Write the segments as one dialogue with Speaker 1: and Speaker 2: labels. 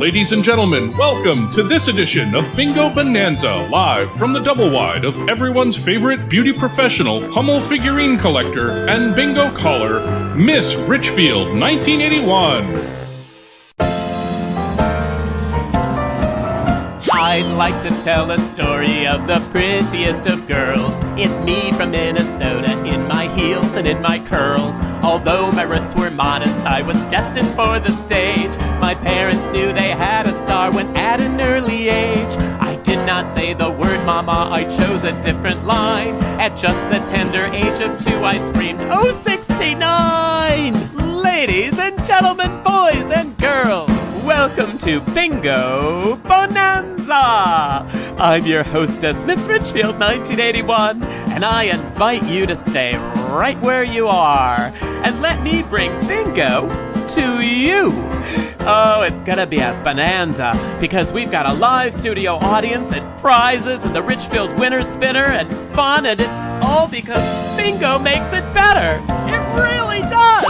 Speaker 1: Ladies and gentlemen, welcome to this edition of Bingo Bonanza, live from the double wide of everyone's favorite beauty professional, Hummel figurine collector, and bingo caller, Miss Richfield 1981.
Speaker 2: I'd like to tell a story of the prettiest of girls. It's me from Minnesota, in my heels and in my curls. Although my roots were modest, I was destined for the stage. My parents knew they had a star when at an early age. I did not say the word mama, I chose a different line. At just the tender age of 2, I screamed, "Oh, 69!" Ladies and gentlemen, boys and girls, welcome to Bingo Bonanza! I'm your hostess, Miss Richfield 1981, and I invite you to stay right where you are and let me bring bingo to you. Oh, it's gonna be a bonanza because we've got a live studio audience and prizes and the Richfield winner spinner and fun, and it's all because bingo makes it better. It really does!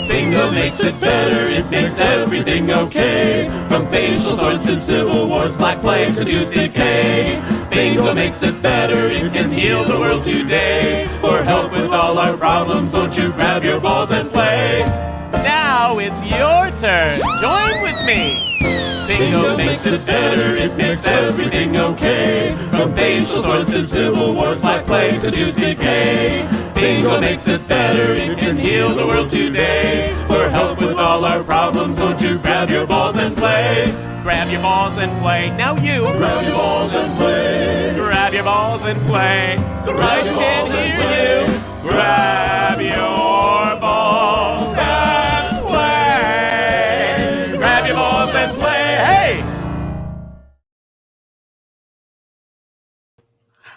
Speaker 2: Bingo makes it better, it makes everything okay. From facial sores to civil wars, black plague to tooth decay. Bingo makes it better, it can heal the world today. For help with all our problems, won't you grab your balls and play? Now it's your turn, join with me. Bingo makes it better, it makes everything okay. From facial sores to civil wars, black plague to tooth decay. Bingo makes it better, it can heal the world today. For help with all our problems, won't you grab your balls and play? Grab your balls and play, now you. Grab your balls and play. Grab your balls and play. I can hear you. Grab your balls and play. Grab your balls and play, hey!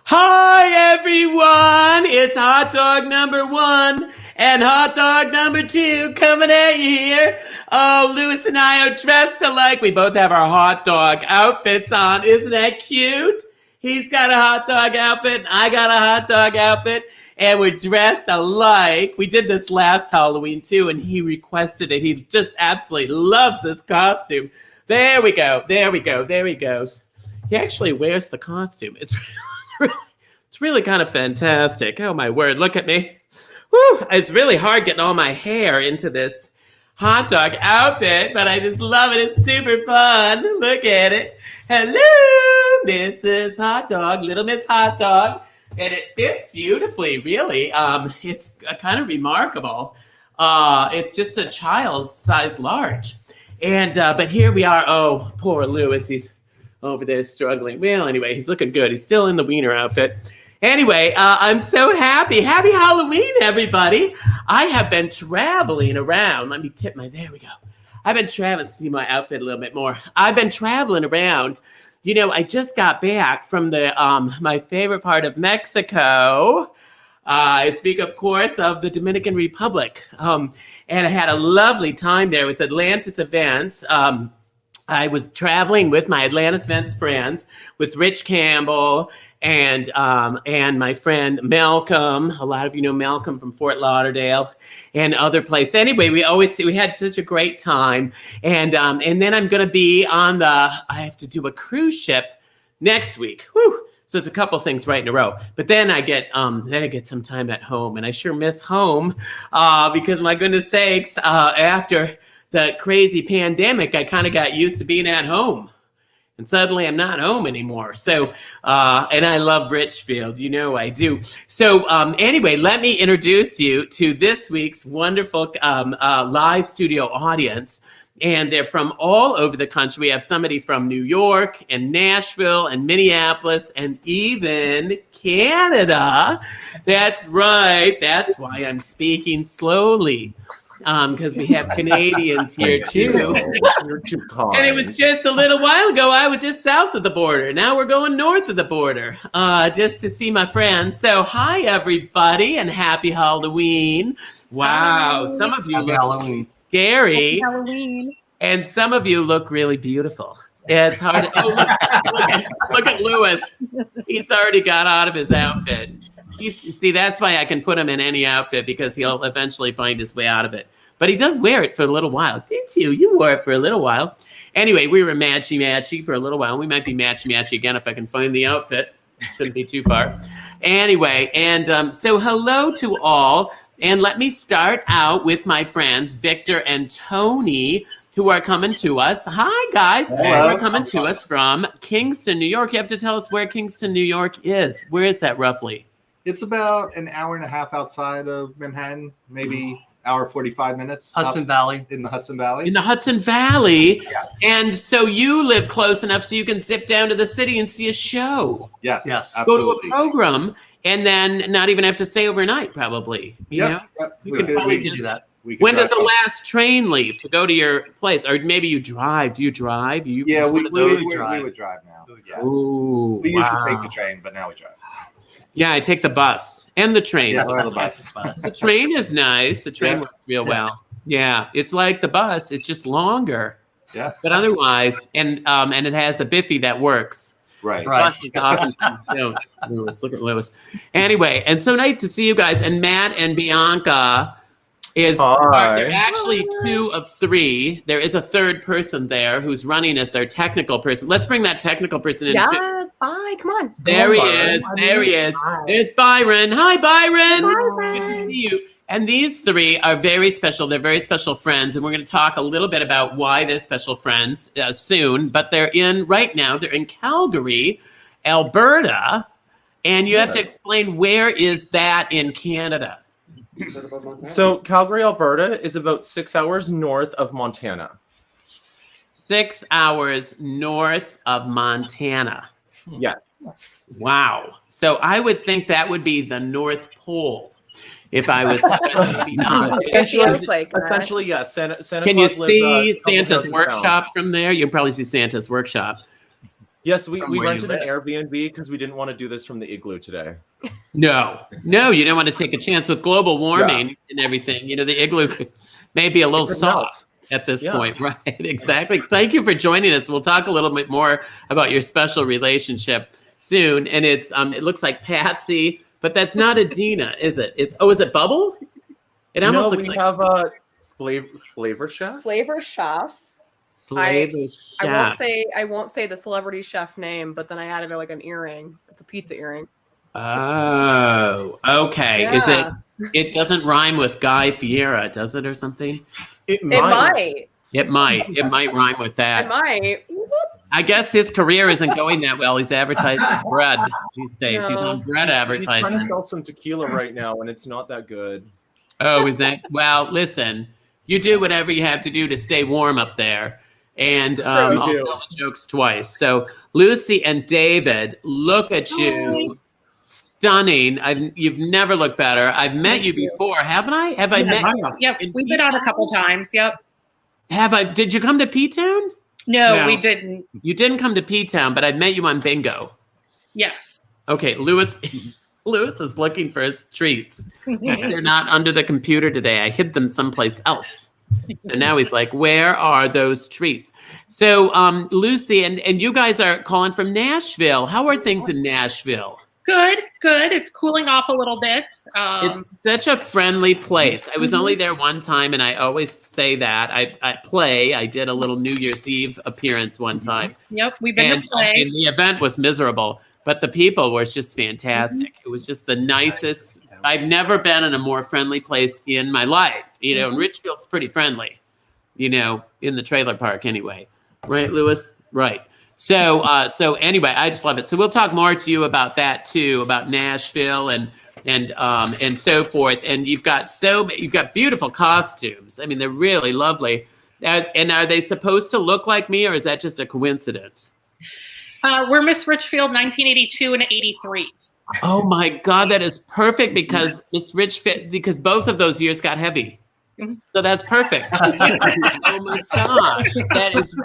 Speaker 2: Hi everyone, it's hot dog number 1 and hot dog number 2 coming at you here. Oh, Louis and I are dressed alike. We both have our hot dog outfits on. Isn't that cute? He's got a hot dog outfit and I got a hot dog outfit and we're dressed alike. We did this last Halloween too and he requested it. He just absolutely loves this costume. There we go, there we go, there he goes. He actually wears the costume. It's really kind of fantastic. Oh my word, look at me. Whew, it's really hard getting all my hair into this hot dog outfit, but I just love it. It's super fun. Look at it. Hello, this is Hot Dog, Little Miss Hot Dog, and it fits beautifully, really. It's kind of remarkable. It's just a child's size large. And but here we are. Oh, poor Louis. He's over there struggling. Well, anyway, he's looking good. He's still in the wiener outfit. Anyway, I'm so happy. Happy Halloween, everybody. I have been traveling around. Let me tip there we go. I've been traveling, see my outfit a little bit more. I've been traveling around. You know, I just got back from the my favorite part of Mexico. I speak, of course, of the Dominican Republic. And I had a lovely time there with Atlantis Events. I was traveling with my Atlantis Events friends, with Rich Campbell and my friend Malcolm. A lot of you know Malcolm from Fort Lauderdale and other places. Anyway, we had such a great time. And then I'm going to be on I have to do a cruise ship next week. Whew. So it's a couple things right in a row. But then I get some time at home, and I sure miss home because my goodness sakes, after the crazy pandemic, I kind of got used to being at home. And suddenly I'm not home anymore. So, and I love Richfield. You know I do. So anyway, let me introduce you to this week's wonderful live studio audience. And they're from all over the country. We have somebody from New York and Nashville and Minneapolis and even Canada. That's right. That's why I'm speaking slowly. Because we have Canadians here too.
Speaker 3: You're too kind.
Speaker 2: And it was just a little while ago, I was just south of the border. Now we're going north of the border just to see my friends. So hi, everybody, and happy Halloween. Wow.
Speaker 3: Hi.
Speaker 2: Some of you
Speaker 3: happy
Speaker 2: look
Speaker 3: Halloween.
Speaker 2: scary.
Speaker 4: Happy Halloween.
Speaker 2: And some of you look really beautiful. It's hard to look at Louis. He's already got out of his outfit. See, that's why I can put him in any outfit because he'll eventually find his way out of it. but he does wear it for a little while. Didn't you? You wore it for a little while. Anyway, we were matchy-matchy for a little while. We might be matchy-matchy again if I can find the outfit. Shouldn't be too far. Anyway, and so hello to all. And let me start out with my friends, Victor and Tony, who are coming to us. Hi, guys.
Speaker 3: Hello.
Speaker 2: Who are coming to us from Kingston, New York. You have to tell us where Kingston, New York is. Where is that roughly?
Speaker 3: It's about an hour and a half outside of Manhattan, maybe hour 45 minutes.
Speaker 4: Hudson Valley.
Speaker 3: In the Hudson Valley.
Speaker 2: In the Hudson Valley.
Speaker 3: Yes.
Speaker 2: And so you live close enough so you can zip down to the city and see a show.
Speaker 3: Yes.
Speaker 2: Go
Speaker 3: Absolutely.
Speaker 2: to a program and then not even have to stay overnight, probably. You know?
Speaker 3: Yep.
Speaker 2: You
Speaker 3: We
Speaker 2: can
Speaker 3: could-
Speaker 2: probably
Speaker 3: we
Speaker 2: just
Speaker 3: could
Speaker 4: do that.
Speaker 3: we could
Speaker 2: When
Speaker 3: drive
Speaker 2: does the
Speaker 3: up.
Speaker 2: last train leave to go to your place? Or maybe you drive. Do you drive?
Speaker 3: Yeah, we
Speaker 4: would
Speaker 3: would
Speaker 4: drive.
Speaker 3: drive now. Yeah.
Speaker 2: Ooh,
Speaker 3: We used to
Speaker 2: wow.
Speaker 3: take the train, but now we drive.
Speaker 2: Yeah, I take the bus and the train.
Speaker 3: Yeah,
Speaker 2: The
Speaker 3: or the bus.
Speaker 2: train is nice. The train
Speaker 3: Yeah.
Speaker 2: works real well. Yeah, it's like the bus. It's just longer.
Speaker 3: Yeah.
Speaker 2: But otherwise, and it has a Biffy that works.
Speaker 3: Right.
Speaker 4: Right.
Speaker 2: Buses often don't. Lewis, look at Lewis. Anyway, and so nice to see you guys. And Matt and Bianca is they're actually 2 of 3. There is a third person there who's running as their technical person. Let's bring that technical person in.
Speaker 5: Yes, bye. Come on.
Speaker 2: There he is. There he is. There's Byron. Hi, Byron.
Speaker 5: Hi,
Speaker 2: Good to
Speaker 5: Byron.
Speaker 2: see you. And these 3 are very special. They're very special friends. And we're going to talk a little bit about why they're special friends soon. But they're right now, they're in Calgary, Alberta. And you have to explain, where is that in Canada?
Speaker 6: So Calgary, Alberta is about 6 hours north of Montana.
Speaker 2: 6 hours north of Montana.
Speaker 6: Yeah.
Speaker 2: Wow. So I would think that would be the North Pole. If I was
Speaker 6: Essentially, yes. Santa
Speaker 2: Can you
Speaker 6: Claus lives,
Speaker 2: see
Speaker 6: a couple
Speaker 2: Santa's
Speaker 6: houses down.
Speaker 2: workshop from there? You'll probably see Santa's workshop.
Speaker 6: Yes, we
Speaker 2: From where
Speaker 6: rented
Speaker 2: you
Speaker 6: an
Speaker 2: live.
Speaker 6: Airbnb because we didn't want to do this from the igloo today.
Speaker 2: No, you don't want to take a chance with global warming and everything. You know, the igloo may be a little
Speaker 6: It could
Speaker 2: soft at this point. Right, exactly. Thank you for joining us. We'll talk a little bit more about your special relationship soon. And it's it looks like Patsy, but that's not Adina, is it? Is it Bubble? It almost looks
Speaker 6: we
Speaker 2: like
Speaker 6: have a flavor chef.
Speaker 5: Flavor chef.
Speaker 2: Flavor
Speaker 5: I
Speaker 2: Chef.
Speaker 5: won't say the celebrity chef name, but then I added like an earring. It's a pizza earring.
Speaker 2: Oh, okay. Is it?
Speaker 5: Yeah.
Speaker 2: It doesn't rhyme with Guy Fieri, does it, or something?
Speaker 6: It
Speaker 5: It might.
Speaker 2: It might. It might rhyme with that.
Speaker 5: It might. Whoop.
Speaker 2: I guess his career isn't going that well. He's advertising bread these days. He's
Speaker 5: No.
Speaker 2: on bread
Speaker 6: He's trying to
Speaker 2: advertising.
Speaker 6: sell some tequila right now, and it's not that good.
Speaker 2: Oh, is that? Well, listen. You do whatever you have to do to stay warm up there. And I'll
Speaker 6: We do.
Speaker 2: tell the jokes twice. So, Lucy and David, look at you. Stunning. You've never looked better. I've met you before, haven't I? Have I met you?
Speaker 7: Yep,
Speaker 2: in
Speaker 7: we've been out a
Speaker 2: P-Town?
Speaker 7: couple times. Yep.
Speaker 2: Have I? Did you come to P-Town?
Speaker 7: No,
Speaker 2: No.
Speaker 7: we didn't.
Speaker 2: You didn't come to P-Town, but I met you on Bingo.
Speaker 7: Yes.
Speaker 2: Okay, Lewis is looking for his treats. They're not under the computer today. I hid them someplace else. So now he's like, where are those treats? So Lucy, and you guys are calling from Nashville. How are things in Nashville?
Speaker 7: Good. It's cooling off a little bit.
Speaker 2: It's such a friendly place. I was only there one time, and I always say that. I did a little New Year's Eve appearance one time.
Speaker 7: Yep, we've been
Speaker 2: And
Speaker 7: to play.
Speaker 2: the event was miserable, but the people were just fantastic. It was just the nicest. I've never been in a more friendly place in my life. You know, and Richfield's pretty friendly, you know, in the trailer park anyway. Right, Lewis? Right. So anyway, I just love it. So we'll talk more to you about that too, about Nashville and so forth. And you've got beautiful costumes. I mean, they're really lovely. And are they supposed to look like me, or is that just a coincidence?
Speaker 7: We're Miss Richfield 1982 and 83.
Speaker 2: Oh my God, that is perfect because because both of those years got heavy. So that's perfect. Oh my gosh. That is,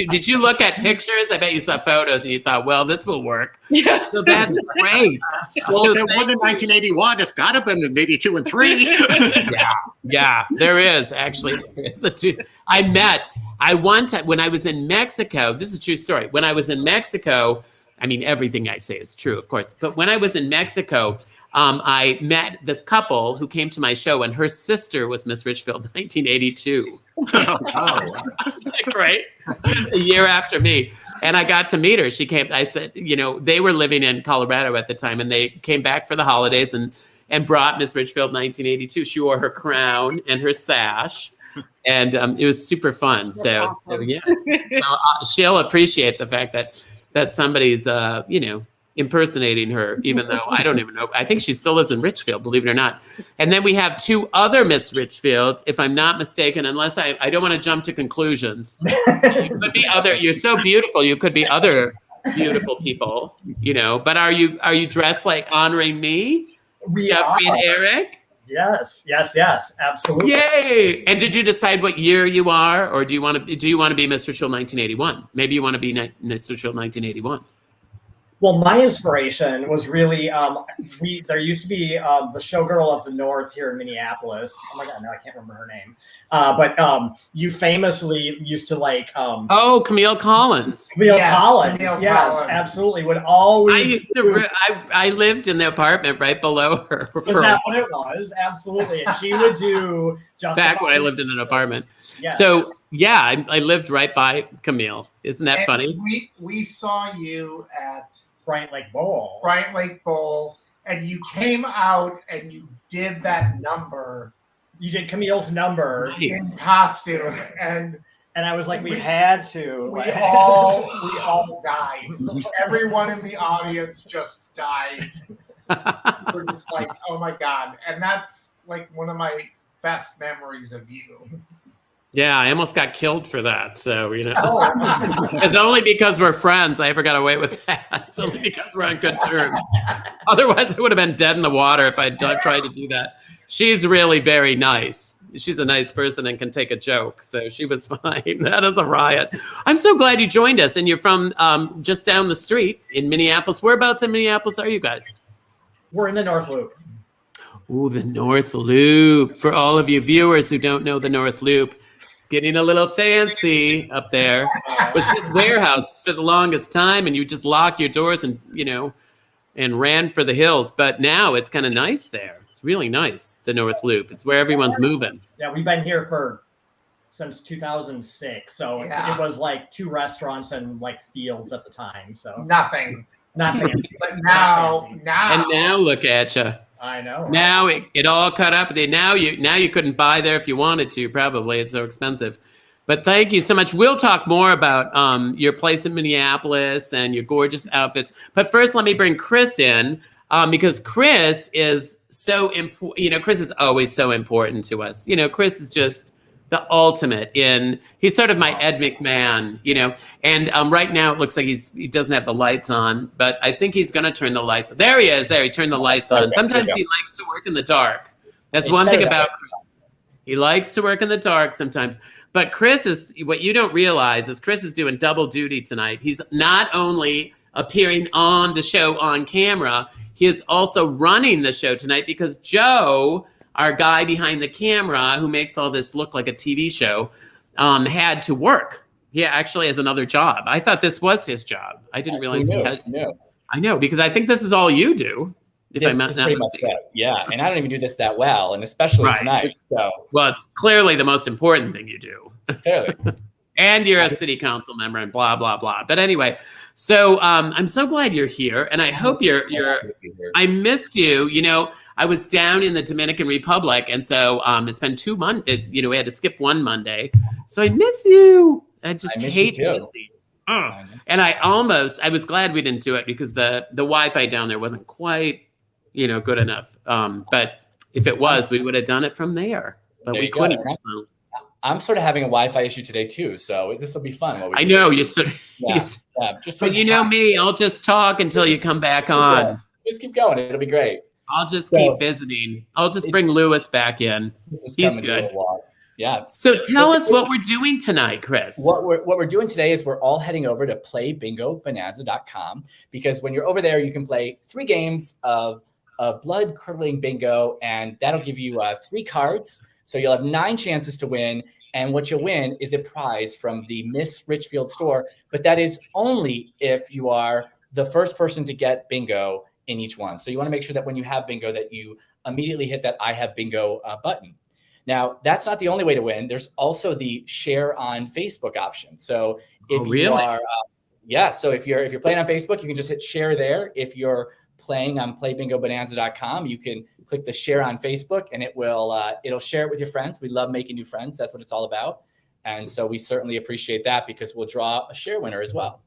Speaker 2: did you look at pictures? I bet you saw photos and you thought, well, this will work.
Speaker 7: Yes.
Speaker 2: So that's great.
Speaker 8: Well,
Speaker 2: So
Speaker 8: if it wasn't in 1981, it's got to have been in 82 and 3.
Speaker 2: Yeah, there is actually. I one time when I was in Mexico, this is a true story. When I was in Mexico, I mean, everything I say is true, of course. But when I was in Mexico, I met this couple who came to my show, and her sister was Miss Richfield 1982.
Speaker 3: Oh,
Speaker 2: Right? Just a year after me. And I got to meet her. She came, I said, they were living in Colorado at the time, and they came back for the holidays and brought Miss Richfield 1982. She wore her crown and her sash. And it was super fun. So yes. She'll appreciate the fact that somebody's, impersonating her, even though I don't even know. I think she still lives in Richfield, believe it or not. And then we have 2 other Miss Richfields, if I'm not mistaken, unless I don't want to jump to conclusions. You could be other. You're so beautiful. You could be other beautiful people, But are you dressed like honoring me, Jeffrey and Eric?
Speaker 4: Yes, absolutely.
Speaker 2: Yay! And did you decide what year you are, or do you want to be Miss Richfield 1981? Maybe you want to be Miss Richfield 1981.
Speaker 4: Well, my inspiration was really there used to be the showgirl of the North here in Minneapolis. Oh my God, no, I can't remember her name. But you famously used to like
Speaker 2: Camille Collins.
Speaker 4: Camille
Speaker 9: Yes,
Speaker 4: Collins.
Speaker 9: Camille
Speaker 4: Yes,
Speaker 9: Collins.
Speaker 4: absolutely. Would always.
Speaker 2: I lived in the apartment right below her.
Speaker 4: Was that what it was? Absolutely. And she would do just
Speaker 2: back when I lived in an apartment.
Speaker 4: Yeah.
Speaker 2: So yeah, I lived right by Camille. Isn't that
Speaker 9: And
Speaker 2: funny?
Speaker 9: We saw you at
Speaker 4: Bryant Lake Bowl.
Speaker 9: Bryant Lake Bowl, and you came out and you did that number
Speaker 4: You did Camille's number,
Speaker 2: Nice.
Speaker 9: in costume, and
Speaker 4: and I was like, we had to.
Speaker 9: we all died. Everyone in the audience just died. We're just like, oh my God. And that's like one of my best memories of you.
Speaker 2: Yeah, I almost got killed for that. So, it's only because we're friends. I ever got away with that. It's only because we're on good terms. Otherwise, I would have been dead in the water if I'd tried to do that. She's really very nice. She's a nice person and can take a joke. So she was fine. That is a riot. I'm so glad you joined us. And you're from just down the street in Minneapolis. Whereabouts in Minneapolis are you guys?
Speaker 4: We're in the North Loop.
Speaker 2: Ooh, the North Loop. For all of you viewers who don't know the North Loop, it's getting a little fancy up there. It was just warehouses for the longest time, and you just lock your doors and ran for the hills. But now it's kind of nice there. It's really nice, the North Loop. It's where everyone's moving.
Speaker 4: Yeah, we've been here since 2006. So
Speaker 9: Yeah.
Speaker 4: it was like 2 restaurants and like fields at the time. So
Speaker 9: Nothing.
Speaker 4: not fancy.
Speaker 9: But
Speaker 4: Not fancy.
Speaker 2: And now look at you.
Speaker 4: I know. Right?
Speaker 2: Now it all cut up. Now you couldn't buy there if you wanted to. Probably it's so expensive. But thank you so much. We'll talk more about your place in Minneapolis and your gorgeous outfits. But first, let me bring Chris in because Chris is so important. Chris is always so important to us. Chris is just the ultimate he's sort of my Ed McMahon, and right now it looks like he doesn't have the lights on, but I think he's going to turn the lights. There he is. There, he turned the lights on. Sometimes he likes to work in the dark. That's one thing about Chris. He likes to work in the dark sometimes. But Chris is, what you don't realize is Chris is doing double duty tonight. He's not only appearing on the show on camera, he is also running the show tonight because Joe, our guy behind the camera who makes all this look like a TV show, had to work. He actually has another job. I thought this was his job. I didn't realize he had.
Speaker 10: No.
Speaker 2: I know, because I think this is all you do. If I'm not
Speaker 10: pretty much
Speaker 2: mistaken.
Speaker 10: it. Yeah, and I don't even do this that well, and especially tonight. So,
Speaker 2: well, it's clearly the most important thing you do.
Speaker 10: clearly.
Speaker 2: And you're a city council member and blah, blah, blah. But anyway, so I'm so glad you're here. And I hope I missed you. I was down in the Dominican Republic. And so it's been 2 months. We had to skip one Monday. So I miss you. I just hate missing. And I was glad we didn't do it because the Wi-Fi down there wasn't quite, good enough. But if it was, we would have done it from there. But we couldn't. So.
Speaker 10: I'm sort of having a Wi-Fi issue today too, so this will be fun.
Speaker 2: I know but you know me, I'll just talk until you come back on.
Speaker 10: Yeah. Just keep going; it'll be great.
Speaker 2: I'll just keep visiting. I'll just bring Lewis back in. He's good.
Speaker 10: Yeah.
Speaker 2: So tell us what we're doing tonight, Chris.
Speaker 10: What we're doing today is we're all heading over to playbingobonanza.com because when you're over there, you can play 3 games of Bloodcurdling bingo, and that'll give you 3 cards. So you'll have 9 chances to win, and what you'll win is a prize from the Miss Richfield store. But that is only if you are the first person to get bingo in each one. So you want to make sure that when you have bingo that you immediately hit that I have bingo button. Now, that's not the only way to win. There's also the share on Facebook option. So if you are, so if you're playing on Facebook, you can just hit share there. If you're playing on playbingobonanza.com, you can click the share on Facebook, and it'll share it with your friends. We love making new friends. That's what it's all about. And so we certainly appreciate that because we'll draw a share winner as well.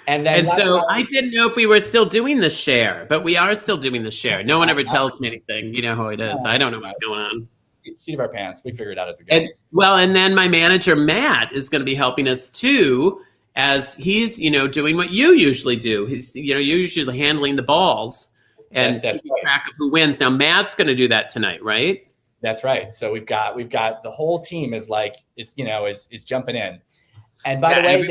Speaker 10: And
Speaker 2: so I didn't know if we were still doing the share, but we are still doing the share. No one ever tells me anything. You know how it is. I don't know what's going on.
Speaker 10: Seat of our pants. We figure it out as we go.
Speaker 2: And then my manager, Matt, is going to be helping us too, as he's, doing what you usually do. He's, usually handling the balls and keeping track of who wins. Now, Matt's going to do that tonight, right?
Speaker 10: That's right. So we've got the whole team is jumping in. And by the way,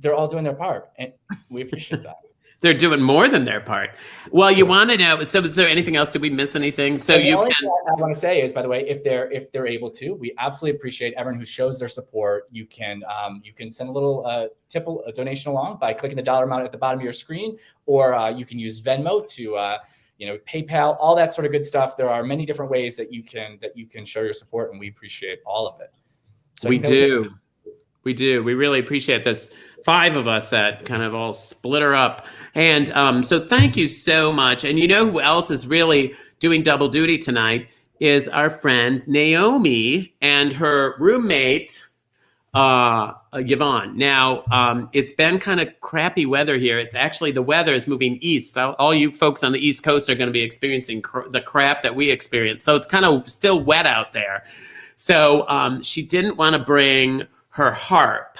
Speaker 10: they're all doing their part, and we appreciate that.
Speaker 2: They're doing more than their part. Well, you want to know. So, is there anything else? Did we miss anything? So
Speaker 10: the only thing I want to say is, by the way, if they're able to, we absolutely appreciate everyone who shows their support. You can send a little a donation along by clicking the dollar amount at the bottom of your screen, or you can use Venmo to PayPal, all that sort of good stuff. There are many different ways that you can show your support, and we appreciate all of it. So
Speaker 2: we do. We really appreciate this. 5 of us that kind of all split her up. And so thank you so much. And you know who else is really doing double duty tonight is our friend Naomi and her roommate, Yvonne. Now, it's been kind of crappy weather here. It's actually the weather is moving east. All you folks on the East Coast are going to be experiencing the crap that we experience. So it's kind of still wet out there. So she didn't want to bring her harp.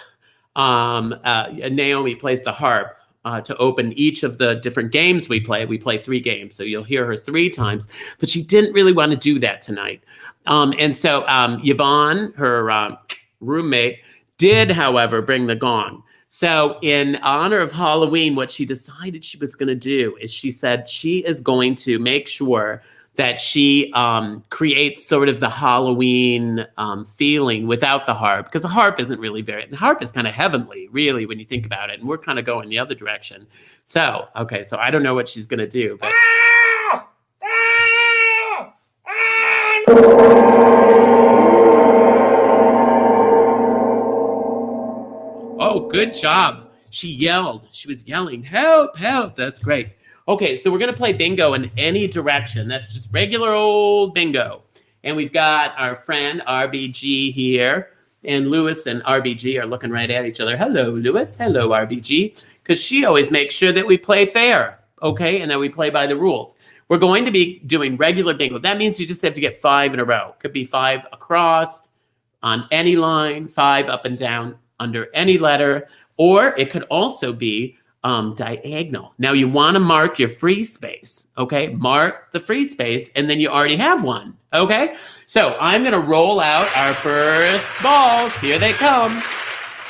Speaker 2: Naomi plays the harp to open each of the different games we play. We play 3 games, so you'll hear her 3 times. But she didn't really want to do that tonight. And so Yvonne, her roommate, did, however, bring the gong. So in honor of Halloween, what she decided she was going to do is she said she is going to make sure that she creates sort of the Halloween feeling without the harp, because the harp isn't really the harp is kind of heavenly, really, when you think about it, and we're kind of going the other direction. So, okay, so I don't know what she's going to do, but... Oh, good job. She yelled. She was yelling, help, help. That's great. Okay, so we're going to play bingo in any direction. That's just regular old bingo. And we've got our friend RBG here. And Lewis and RBG are looking right at each other. Hello, Lewis. Hello, RBG. Because she always makes sure that we play fair, okay? And that we play by the rules. We're going to be doing regular bingo. That means you just have to get 5 in a row. Could be 5 across, on any line, 5 up and down, under any letter. Or it could also be diagonal. Now you want to mark your free space, okay? Mark the free space, and then you already have one, okay? So I'm going to roll out our first balls. Here they come.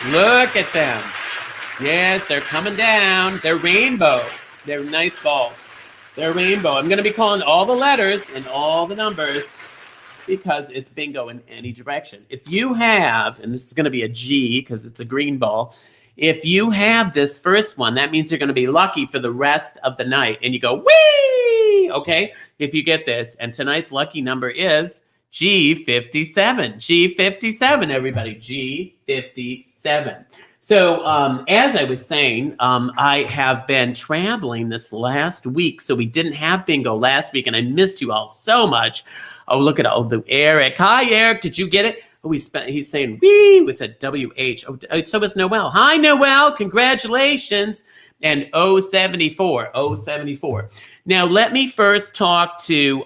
Speaker 2: Look at them. Yes, they're coming down. They're rainbow. They're nice balls. They're rainbow. I'm going to be calling all the letters and all the numbers because it's bingo in any direction. If you have, and this is going to be a G because it's a green ball, if you have this first one, that means you're going to be lucky for the rest of the night. And you go, whee! Okay, if you get this. And tonight's lucky number is G57. G57, everybody. G57. So as I was saying, I have been traveling this last week. So we didn't have bingo last week, and I missed you all so much. Oh, look at Eric. Hi, Eric. Did you get it? Oh, he's saying wee with a WH. Oh, so is Noel. Hi, Noel. Congratulations. And 074. Now, let me first talk to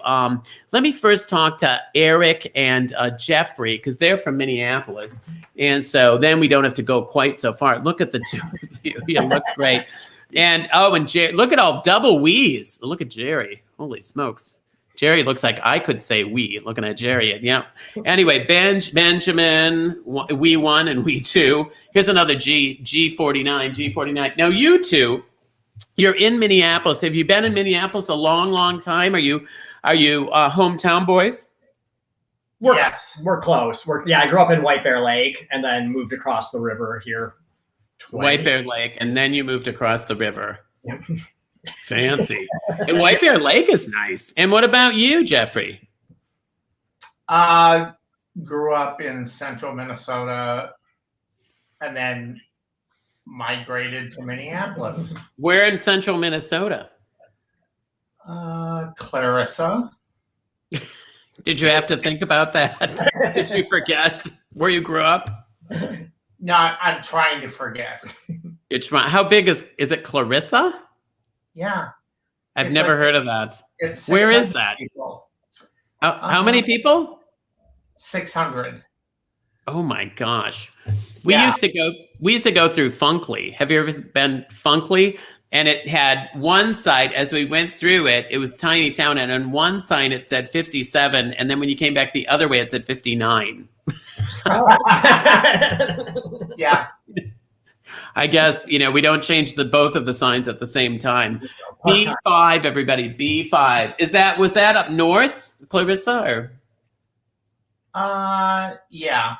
Speaker 2: Eric and Jeffrey, because they're from Minneapolis. And so then we don't have to go quite so far. Look at the two of you. You look great. And Jerry, look at all double wees. Look at Jerry. Holy smokes. Jerry looks like I could say we, looking at Jerry. Yeah. Anyway, Benjamin, we 1 and we 2. Here's another G49. Now, you two, you're in Minneapolis. Have you been in Minneapolis a long, long time? Are you hometown boys?
Speaker 4: Yes, we're close. I grew up in White Bear Lake and then moved across the river here.
Speaker 2: White Bear Lake, and then you moved across the river. Fancy. And White Bear Lake is nice. And what about you, Jeffrey?
Speaker 9: Grew up in central Minnesota and then migrated to Minneapolis.
Speaker 2: Where in central Minnesota?
Speaker 9: Clarissa.
Speaker 2: Did you have to think about that? Did you forget where you grew up?
Speaker 9: No, I'm trying to forget.
Speaker 2: How big is it Clarissa?
Speaker 9: Yeah.
Speaker 2: I've
Speaker 9: It's
Speaker 2: never
Speaker 9: like-
Speaker 2: heard of that.
Speaker 9: It's
Speaker 2: Where is
Speaker 9: 600
Speaker 2: that?
Speaker 9: people.
Speaker 2: How many people?
Speaker 9: 600.
Speaker 2: Oh my gosh. We
Speaker 9: Yeah.
Speaker 2: used to go through Funkley. Have you ever been Funkley? And it had one side, as we went through it, it was a tiny town, and on one sign it said 57, and then when you came back the other way, it said 59.
Speaker 9: Yeah.
Speaker 2: I guess, we don't change both of the signs at the same time. B5, everybody, B5. Was that up north, Clarissa, or?
Speaker 9: Yeah.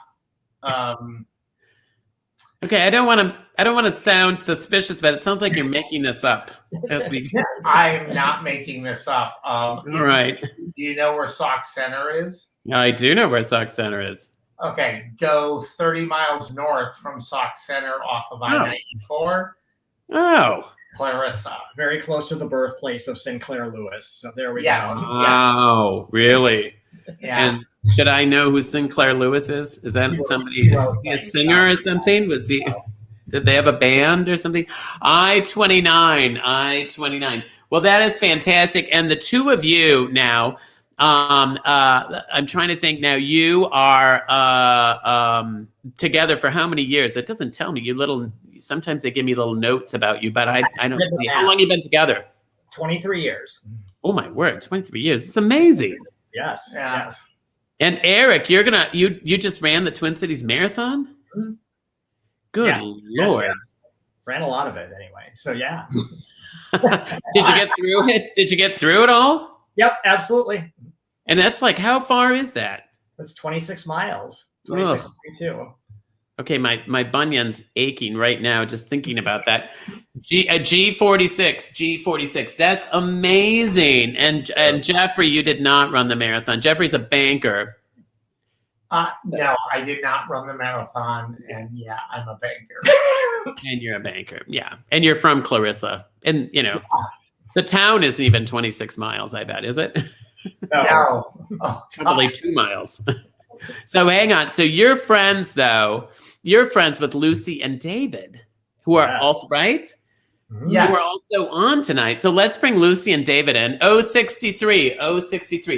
Speaker 2: Okay, I don't want to sound suspicious, but it sounds like you're making this up as we.
Speaker 9: I'm not making this up.
Speaker 2: All right.
Speaker 9: Do you know where Sauk Center is?
Speaker 2: I do know where Sauk Center is.
Speaker 9: Okay, go 30 miles north from Sauk Center off of I-94.
Speaker 2: Oh.
Speaker 9: Clarissa.
Speaker 4: Very close to the birthplace of Sinclair Lewis. So there we
Speaker 9: Yes.
Speaker 4: go.
Speaker 2: Wow, really?
Speaker 9: Yeah.
Speaker 2: And should I know who Sinclair Lewis is? Is that somebody? Is he a singer or something? Did they have a band or something? I-29. Well, that is fantastic. And the two of you now, I'm trying to think now, you are together for how many years? It doesn't tell me. Sometimes they give me little notes about you, but I don't see. How long have you been together?
Speaker 4: 23 years.
Speaker 2: Oh my word, 23 years. It's amazing.
Speaker 4: Yes.
Speaker 9: Yeah.
Speaker 4: Yes.
Speaker 2: And Eric, you just ran the Twin Cities Marathon?
Speaker 4: Mhm.
Speaker 2: Good
Speaker 4: Yes,
Speaker 2: Lord.
Speaker 4: yes. Ran a lot of it anyway. So yeah.
Speaker 2: Did you get through it? Did you get through it all?
Speaker 4: Yep, absolutely.
Speaker 2: And that's like, how far is that?
Speaker 4: It's 26 miles.
Speaker 2: Ugh.
Speaker 4: 26.2.
Speaker 2: Okay, my bunion's aching right now just thinking about that. G46. That's amazing. And Jeffrey, you did not run the marathon. Jeffrey's a banker.
Speaker 9: No, I did not run the marathon, and yeah, I'm a banker.
Speaker 2: And you're a banker, yeah. And you're from Clarissa. And, the town isn't even 26 miles, I bet, is it?
Speaker 9: No. Oh,
Speaker 2: Probably 2 miles. So hang on. So you're friends, though. You're friends with Lucy and David, who are also, right?
Speaker 9: Yes.
Speaker 2: Who are also on tonight. So let's bring Lucy and David in. 063.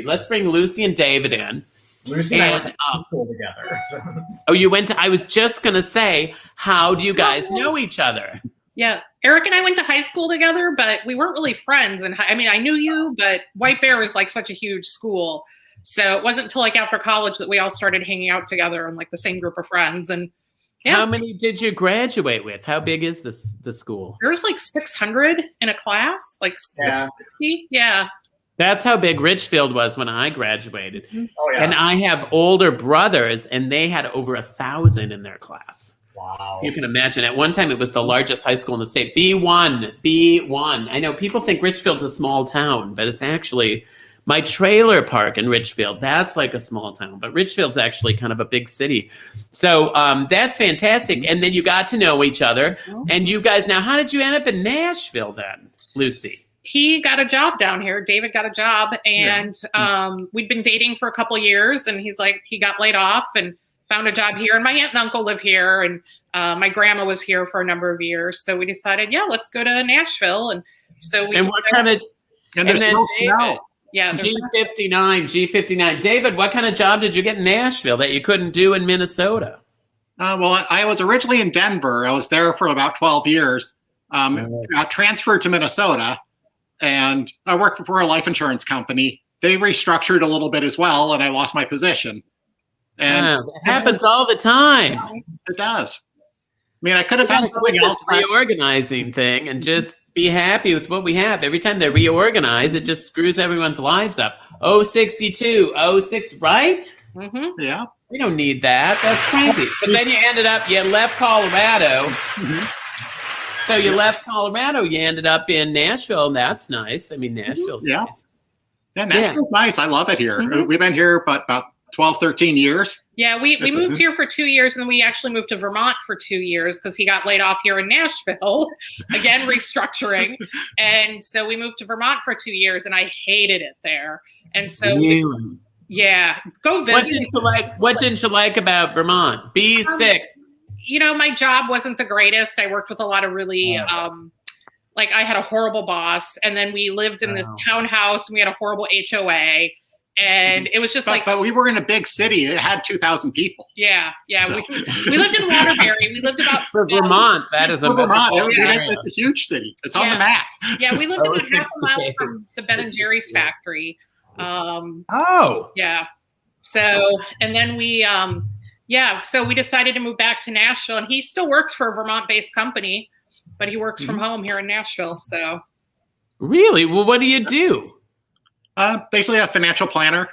Speaker 2: Let's bring Lucy and David in.
Speaker 4: Lucy and I went to high school together. So.
Speaker 2: Oh, you went to, I was just going to say, how do you guys know each other?
Speaker 7: Yeah, Eric and I went to high school together, but we weren't really friends. And I mean, I knew you, but White Bear was like such a huge school. So it wasn't until like after college that we all started hanging out together and like the same group of friends. And yeah.
Speaker 2: How many did you graduate with? How big is the school?
Speaker 7: There's like 600 in a class, like 60. Yeah.
Speaker 2: That's how big Richfield was when I graduated.
Speaker 4: Oh, yeah.
Speaker 2: And I have older brothers, and they had over 1,000 in their class.
Speaker 4: Wow.
Speaker 2: If you can imagine. At one time, it was the largest high school in the state. B1. I know people think Richfield's a small town, but it's actually my trailer park in Richfield. That's like a small town, but Richfield's actually kind of a big city. So that's fantastic. And then you got to know each other. And you guys, now, how did you end up in Nashville then, Lucy?
Speaker 7: He got a job down here. David got a job, and we'd been dating for a couple of years, and he got laid off and found a job here. And my aunt and uncle live here, and my grandma was here for a number of years. So we decided, let's go to Nashville. And so we.
Speaker 2: And what kind of?
Speaker 8: And there's no snow.
Speaker 7: Yeah.
Speaker 2: G59. David, what kind of job did you get in Nashville that you couldn't do in Minnesota?
Speaker 8: Well, I was originally in Denver. I was there for about 12 years. Got transferred to Minnesota, and I worked for a life insurance company. They restructured a little bit as well, and I lost my position. And
Speaker 2: it happens all the time.
Speaker 8: It does. I mean, I could have had something else.
Speaker 2: Reorganizing thing and just be happy with what we have. Every time they reorganize, it just screws everyone's lives up. 062, 06, right?
Speaker 7: Mm-hmm.
Speaker 8: Yeah.
Speaker 2: We don't need that. That's crazy. But then you left Colorado. So you left Colorado. You ended up in Nashville, and that's nice. I mean, Nashville's nice.
Speaker 8: Yeah, Nashville's nice. I love it here. We've been here about 12, 13 years.
Speaker 7: Yeah, we moved here for 2 years, and then we actually moved to Vermont for 2 years because he got laid off here in Nashville. Again, restructuring. And so we moved to Vermont for 2 years, and I hated it there. And so, go visit.
Speaker 2: What didn't you like about Vermont? Be sick.
Speaker 7: You know, my job wasn't the greatest. I worked with a lot of really, like I had a horrible boss, and then we lived in this townhouse, and we had a horrible HOA. And it was just
Speaker 8: but we were in a big city. It had 2,000 people.
Speaker 7: Yeah. So. We lived in Waterbury. We lived about
Speaker 2: for Vermont. That is
Speaker 8: it's a huge city. It's on the map.
Speaker 7: Yeah, we lived about half a mile from the Ben & Jerry's factory. Yeah. So, and then we, so we decided to move back to Nashville, and he still works for a Vermont-based company, but he works from home here in Nashville. So.
Speaker 2: Really? Well, what do you do?
Speaker 8: Basically a financial planner.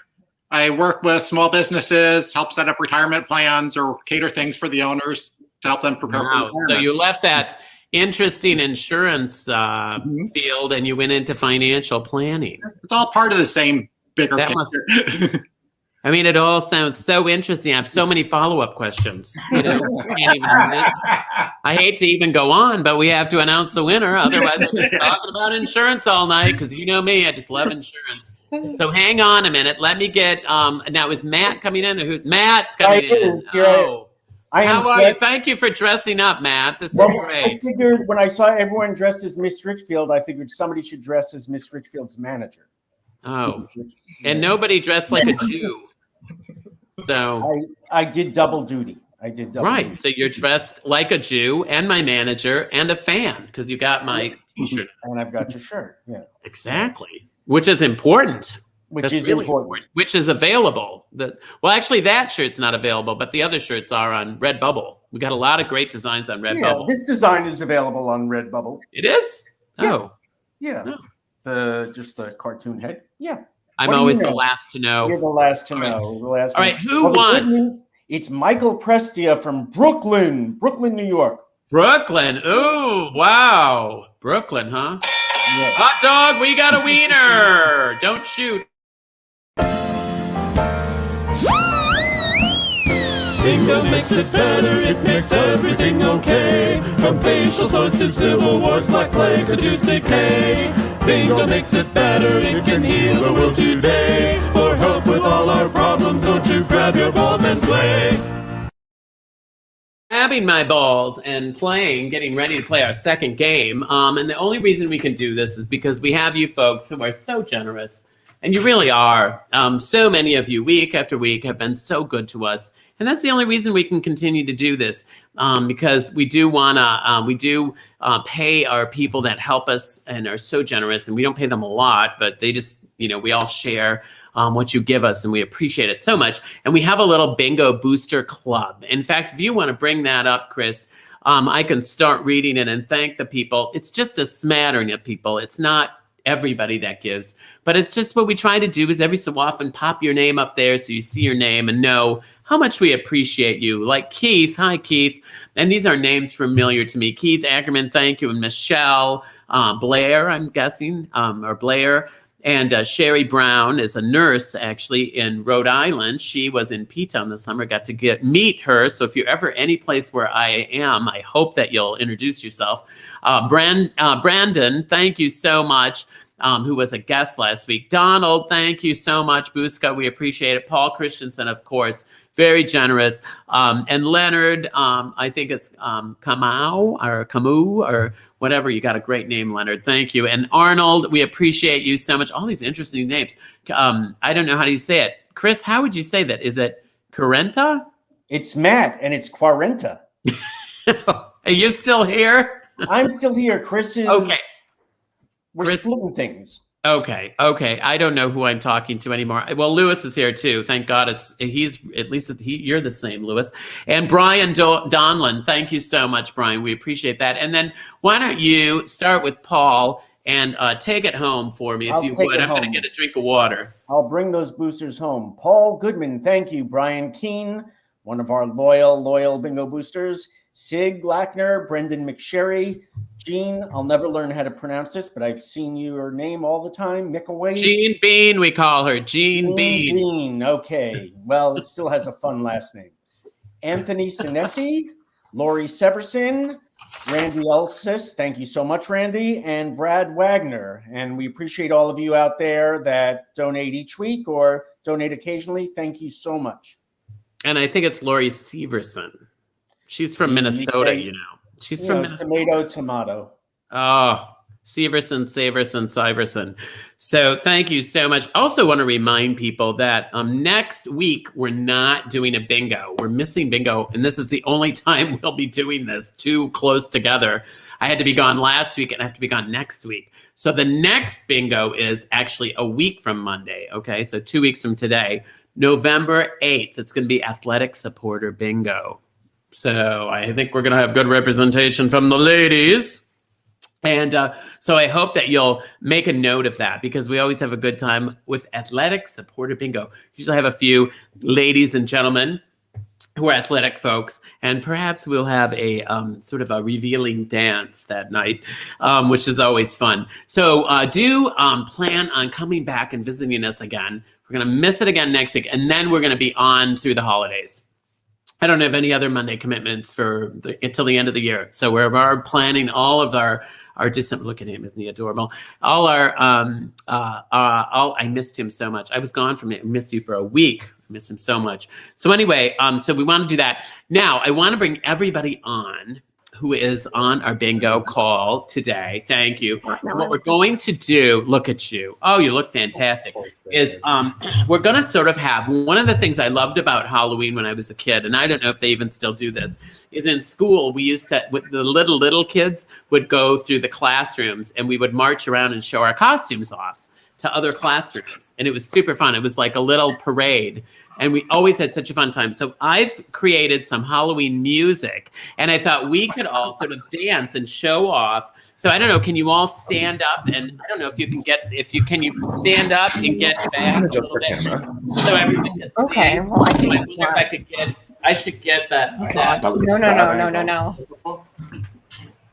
Speaker 8: I work with small businesses, help set up retirement plans, or cater things for the owners to help them prepare for retirement.
Speaker 2: So you left that interesting insurance field and you went into financial planning.
Speaker 8: It's all part of the same bigger picture.
Speaker 2: I mean, it all sounds so interesting. I have so many follow-up questions. I hate to even go on, but we have to announce the winner. Otherwise, I'll be talking about insurance all night because you know me, I just love insurance. So hang on a minute. Let me get, now is Matt coming in? Or Matt's coming in. How are you? Thank you for dressing up, Matt. This is great.
Speaker 11: I figured when I saw everyone dressed as Miss Richfield, I figured somebody should dress as Miss Richfield's manager.
Speaker 2: Oh, and nobody dressed like a Jew. So
Speaker 11: I did double duty.
Speaker 2: Right. So you're dressed like a Jew and my manager and a fan because you got my t-shirt.
Speaker 11: And I've got your shirt. Yeah.
Speaker 2: Exactly. Which is important.
Speaker 11: Which is really important.
Speaker 2: Which is available. Well, actually, that shirt's not available, but the other shirts are on Redbubble. We got a lot of great designs on Redbubble.
Speaker 11: This design is available on Redbubble.
Speaker 2: It is? Oh.
Speaker 11: Yeah. Just the cartoon head. Yeah.
Speaker 2: I'm always the last to know.
Speaker 11: You're the last to know. All
Speaker 2: right, who won?
Speaker 11: It's Michael Prestia from Brooklyn, New York.
Speaker 2: Brooklyn. Ooh, wow. Brooklyn, huh? Yeah. Hot dog, we got a wiener. Don't shoot.
Speaker 12: Bingo makes it better, it makes everything okay. From facial swords to civil wars, black plague to tooth decay. Bingo makes it better, it can heal the world today. For help with all our problems, don't you grab your balls and play.
Speaker 2: Grabbing my balls and playing, getting ready to play our second game. And the only reason we can do this is because we have you folks who are so generous. And you really are. So many of you, week after week, have been so good to us. And that's the only reason we can continue to do this, because we do want to, pay our people that help us and are so generous. And we don't pay them a lot, but they just, we all share what you give us, and we appreciate it so much. And we have a little bingo booster club. In fact, if you want to bring that up, Chris, I can start reading it and thank the people. It's just a smattering of people. It's not everybody that gives, but it's just what we try to do is every so often pop your name up there so you see your name and know how much we appreciate you. Like Keith, hi Keith, and these are names familiar to me. Keith Ackerman, thank you, and Michelle Blair, I'm guessing, or Blair, and Sherry Brown is a nurse actually in Rhode Island. She was in P-Town this summer, got to meet her. So if you're ever any place where I am, I hope that you'll introduce yourself. Brandon, thank you so much, who was a guest last week. Donald, thank you so much. Buska, we appreciate it. Paul Christensen, of course, very generous. And Leonard, I think it's Camus or whatever. You got a great name, Leonard. Thank you. And Arnold, we appreciate you so much. All these interesting names. I don't know how do you say it. Chris, how would you say that? Is it Quarenta?
Speaker 11: It's Matt, and it's Quarenta.
Speaker 2: Are you still here?
Speaker 11: I'm still here. Chris is.
Speaker 2: Okay.
Speaker 11: We're splitting things.
Speaker 2: Okay. I don't know who I'm talking to anymore. Well, Lewis is here too. Thank God you're the same, Lewis. And Brian Donlin, thank you so much, Brian. We appreciate that. And then why don't you start with Paul and take it home for me if you would. I'm going to get a drink of water.
Speaker 11: I'll bring those boosters home. Paul Goodman, thank you. Brian Keene, one of our loyal bingo boosters. Sig Lackner, Brendan McSherry, Jean, I'll never learn how to pronounce this, but I've seen your name all the time. Micaway.
Speaker 2: Jean Bean, we call her. Jean Bean.
Speaker 11: Bean. Okay. Well, it still has a fun last name. Anthony Sinesi, Lori Severson, Randy Elsis. Thank you so much, Randy. And Brad Wagner. And we appreciate all of you out there that donate each week or donate occasionally. Thank you so much.
Speaker 2: And I think it's Lori Severson. She's from Minnesota, you know. She's from Minnesota.
Speaker 11: Tomato.
Speaker 2: Oh, Severson, Saverson, Syverson. So thank you so much. Also want to remind people that next week we're not doing a bingo. We're missing bingo, and this is the only time we'll be doing this too close together. I had to be gone last week, and I have to be gone next week. So the next bingo is actually a week from Monday, okay? So 2 weeks from today, November 8th. It's going to be Athletic Supporter Bingo. So I think we're going to have good representation from the ladies. And so I hope that you'll make a note of that because we always have a good time with Athletic Supporter Bingo. Usually have a few ladies and gentlemen who are athletic folks, and perhaps we'll have a sort of a revealing dance that night, which is always fun. So do plan on coming back and visiting us again. We're going to miss it again next week, and then we're going to be on through the holidays. I don't have any other Monday commitments until the end of the year. So we're planning all of our December. Look at him, isn't he adorable? All our I missed him so much. I was gone from it. I missed you for a week. I miss him so much. So anyway, so we want to do that. Now I want to bring everybody on who is on our bingo call today. Thank you. And what we're going to do, look at you. Oh, you look fantastic. Is we're going to sort of have one of the things I loved about Halloween when I was a kid, and I don't know if they even still do this, is in school we used to, with the little kids would go through the classrooms and we would march around and show our costumes off to other classrooms. And it was super fun. It was like a little parade. And we always had such a fun time. So I've created some Halloween music, and I thought we could all sort of dance and show off. So I don't know, can you all stand up? And I don't know if you can stand up and get back a little bit? So everything gets
Speaker 5: Okay, well,
Speaker 2: I should get that.
Speaker 5: No.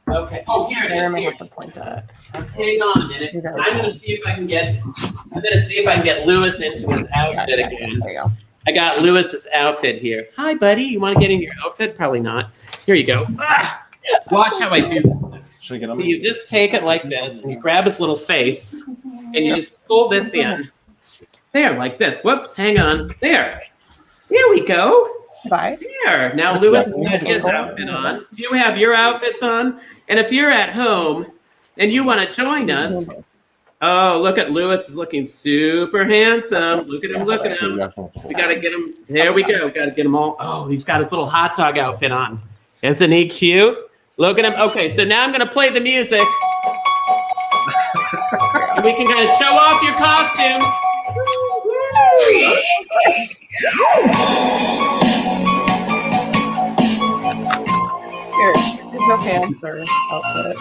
Speaker 2: Okay. Oh, here it is. Here. Just hang on a minute. I'm gonna see if I can get Lewis into his outfit again.
Speaker 5: There you go.
Speaker 2: I got Lewis's outfit here. Hi, buddy. You want to get in your outfit? Probably not. Here you go. Watch how I do that.
Speaker 6: Should I get him?
Speaker 2: So you just take it like this, and you grab his little face, and you just pull this in. There, like this. Whoops, hang on. There. There we go.
Speaker 5: Bye.
Speaker 2: There. Now Lewis has got his outfit on. Do you have your outfits on? And if you're at home and you want to join us, oh, look at Lewis is looking super handsome. Look at him, look at him. We got to get him. There we go. Got to get him all. Oh, he's got his little hot dog outfit on. Isn't he cute? Look at him. Okay, so now I'm going to play the music. And we can kind of show off your costumes.
Speaker 5: Here, there's no pants or outfit.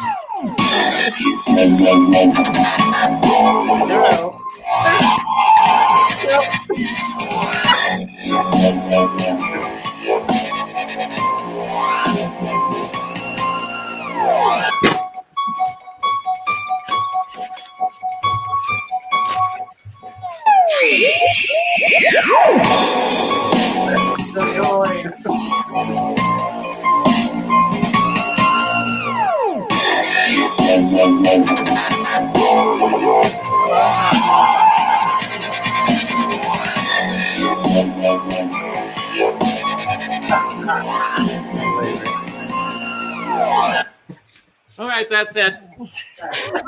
Speaker 2: All right, that's it.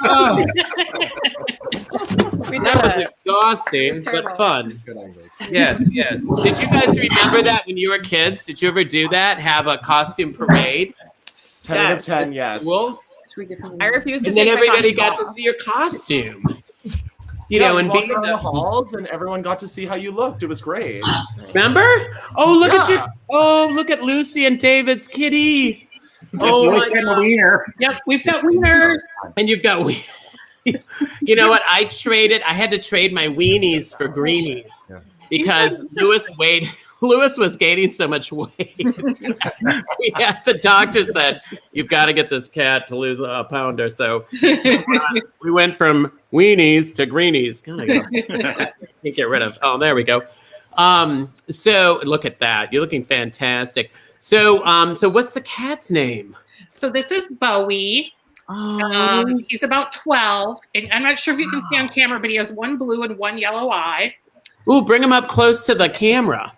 Speaker 2: Oh. That was exhausting, but fun. Yes. Did you guys remember that when you were kids? Did you ever do that? Have a costume parade?
Speaker 6: 10 out of 10, yes.
Speaker 2: Well,
Speaker 5: I refuse to.
Speaker 2: and then everybody got to see your costume. You know, and being
Speaker 6: in the halls, and everyone got to see how you looked. It was great.
Speaker 2: Remember? Oh, look at you! Oh, look at Lucy and David's kitty. Oh my God!
Speaker 7: Yep, we've got wieners.
Speaker 2: And you've got You know what? I had to trade my weenies for greenies because Lewis Lewis was gaining so much weight. The doctor said, you've got to get this cat to lose a pound or so. We went from weenies to greenies. Can't get rid of. Oh, there we go. So look at that. You're looking fantastic. So what's the cat's name?
Speaker 7: So this is Bowie. He's about 12. And I'm not sure if you can see on camera, but he has one blue and one yellow eye.
Speaker 2: Ooh, bring him up close to the camera.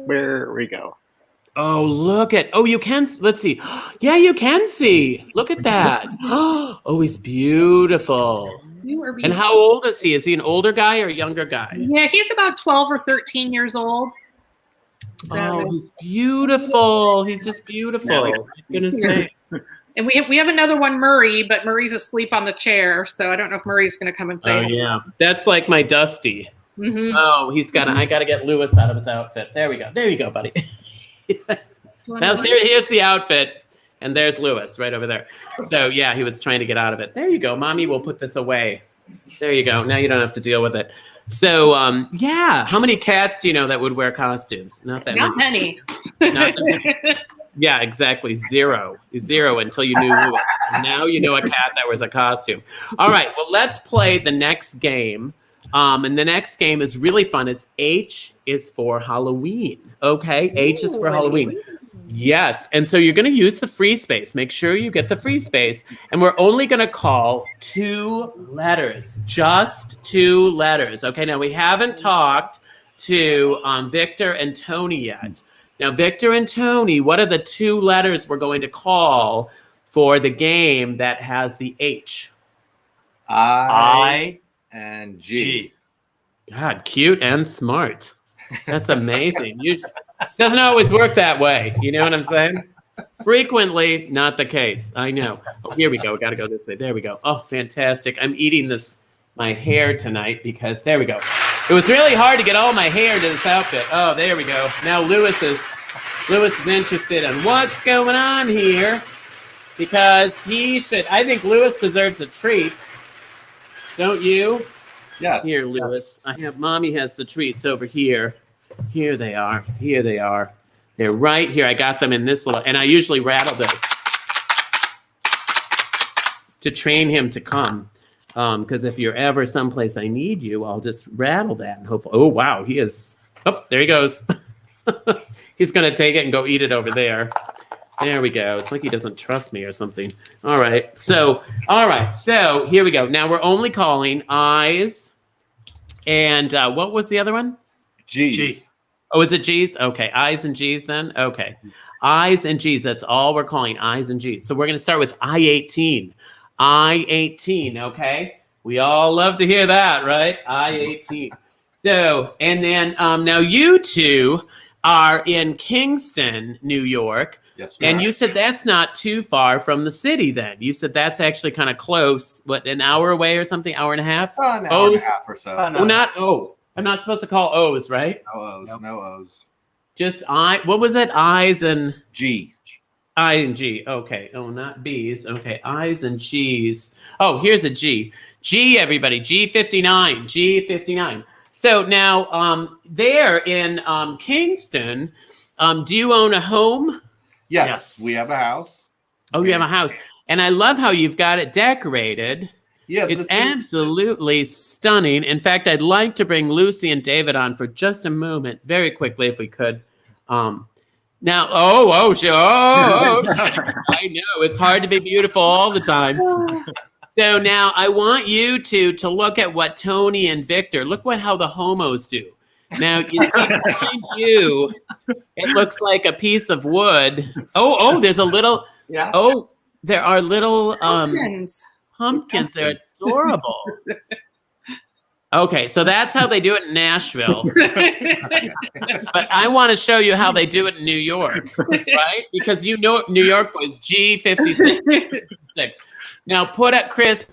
Speaker 8: Where we go.
Speaker 2: Oh, look at, you can, let's see. Yeah, you can see. Look at that. Oh, he's beautiful. And how old is he? Is he an older guy or a younger guy?
Speaker 7: Yeah, he's about 12 or 13 years old. So,
Speaker 2: oh, he's beautiful. He's just beautiful. I was gonna say.
Speaker 7: And we have another one, Murray, but Murray's asleep on the chair, so I don't know if Murray's gonna come and say.
Speaker 2: Oh yeah, that's like my Dusty.
Speaker 7: Mm-hmm.
Speaker 2: Oh, I gotta get Lewis out of his outfit. There we go. There you go, buddy. Now here's the outfit, and there's Lewis right over there. So yeah, he was trying to get out of it. There you go, Mommy. We'll put this away. There you go. Now you don't have to deal with it. So yeah, how many cats do you know that would wear costumes? Not that
Speaker 7: many.
Speaker 2: Not that yeah, exactly. Zero until you knew Lewis. And now you know a cat that wears a costume. All right, well, let's play the next game. And the next game is really fun. It's H is for Halloween. Okay, H is for Halloween. Yes, and so you're going to use the free space. Make sure you get the free space. And we're only going to call 2 letters, just 2 letters. Okay, now we haven't talked to Victor and Tony yet. Now, Victor and Tony, what are the 2 letters we're going to call for the game that has the H?
Speaker 3: I and G.
Speaker 2: God, cute and smart. That's amazing. Doesn't always work that way. You know what I'm saying? Frequently, not the case. I know. Oh, here we go. Got to go this way. There we go. Oh, fantastic. I'm eating my hair tonight because there we go. It was really hard to get all my hair to this outfit. Oh, there we go. Now Lewis is interested in what's going on here because I think Lewis deserves a treat. Don't you?
Speaker 3: Yes.
Speaker 2: Here, Lewis. Mommy has the treats over here. Here they are. Here they are. They're right here. I got them in this little, and I usually rattle this to train him to come. Because if you're ever someplace I need you, I'll just rattle that and hopefully. Oh, wow. He is. Oh, there he goes. He's going to take it and go eat it over there. There we go. It's like he doesn't trust me or something. All right. So here we go. Now we're only calling I's. And what was the other one?
Speaker 3: G's.
Speaker 2: G. Oh, is it G's? Okay. I's and G's then? Okay. I's and G's. That's all we're calling I's and G's. So we're going to start with I-18. I-18, okay? We all love to hear that, right? I-18. So, and then now you two are in Kingston, New York.
Speaker 3: Yes,
Speaker 2: and you said that's not too far from the city then. You said that's actually kind of close. What, an hour away or something? Hour and a half?
Speaker 3: An hour and a half or so.
Speaker 2: I'm not supposed to call O's, right?
Speaker 3: No O's, nope. No O's.
Speaker 2: Just what was it? I's and
Speaker 3: G.
Speaker 2: I and G. Okay. Oh, not B's. Okay. I's and G's. Oh, here's a G. G, everybody. G59. G59. So now there in Kingston, do you own a home?
Speaker 3: Yes, we have a house.
Speaker 2: Oh, you have a house. And I love how you've got it decorated.
Speaker 3: Yeah,
Speaker 2: it's absolutely stunning. In fact, I'd like to bring Lucy and David on for just a moment, very quickly, if we could. Now, I know it's hard to be beautiful all the time. So now I want you two to look at what Tony and Victor, look how the homos do. Now you see behind you, it looks like a piece of wood. Oh, there's a little.
Speaker 8: Yeah.
Speaker 2: Oh, there are little pumpkins. They're adorable. Okay, so that's how they do it in Nashville. But I want to show you how they do it in New York, right? Because you know New York was G56. Now put up Chris.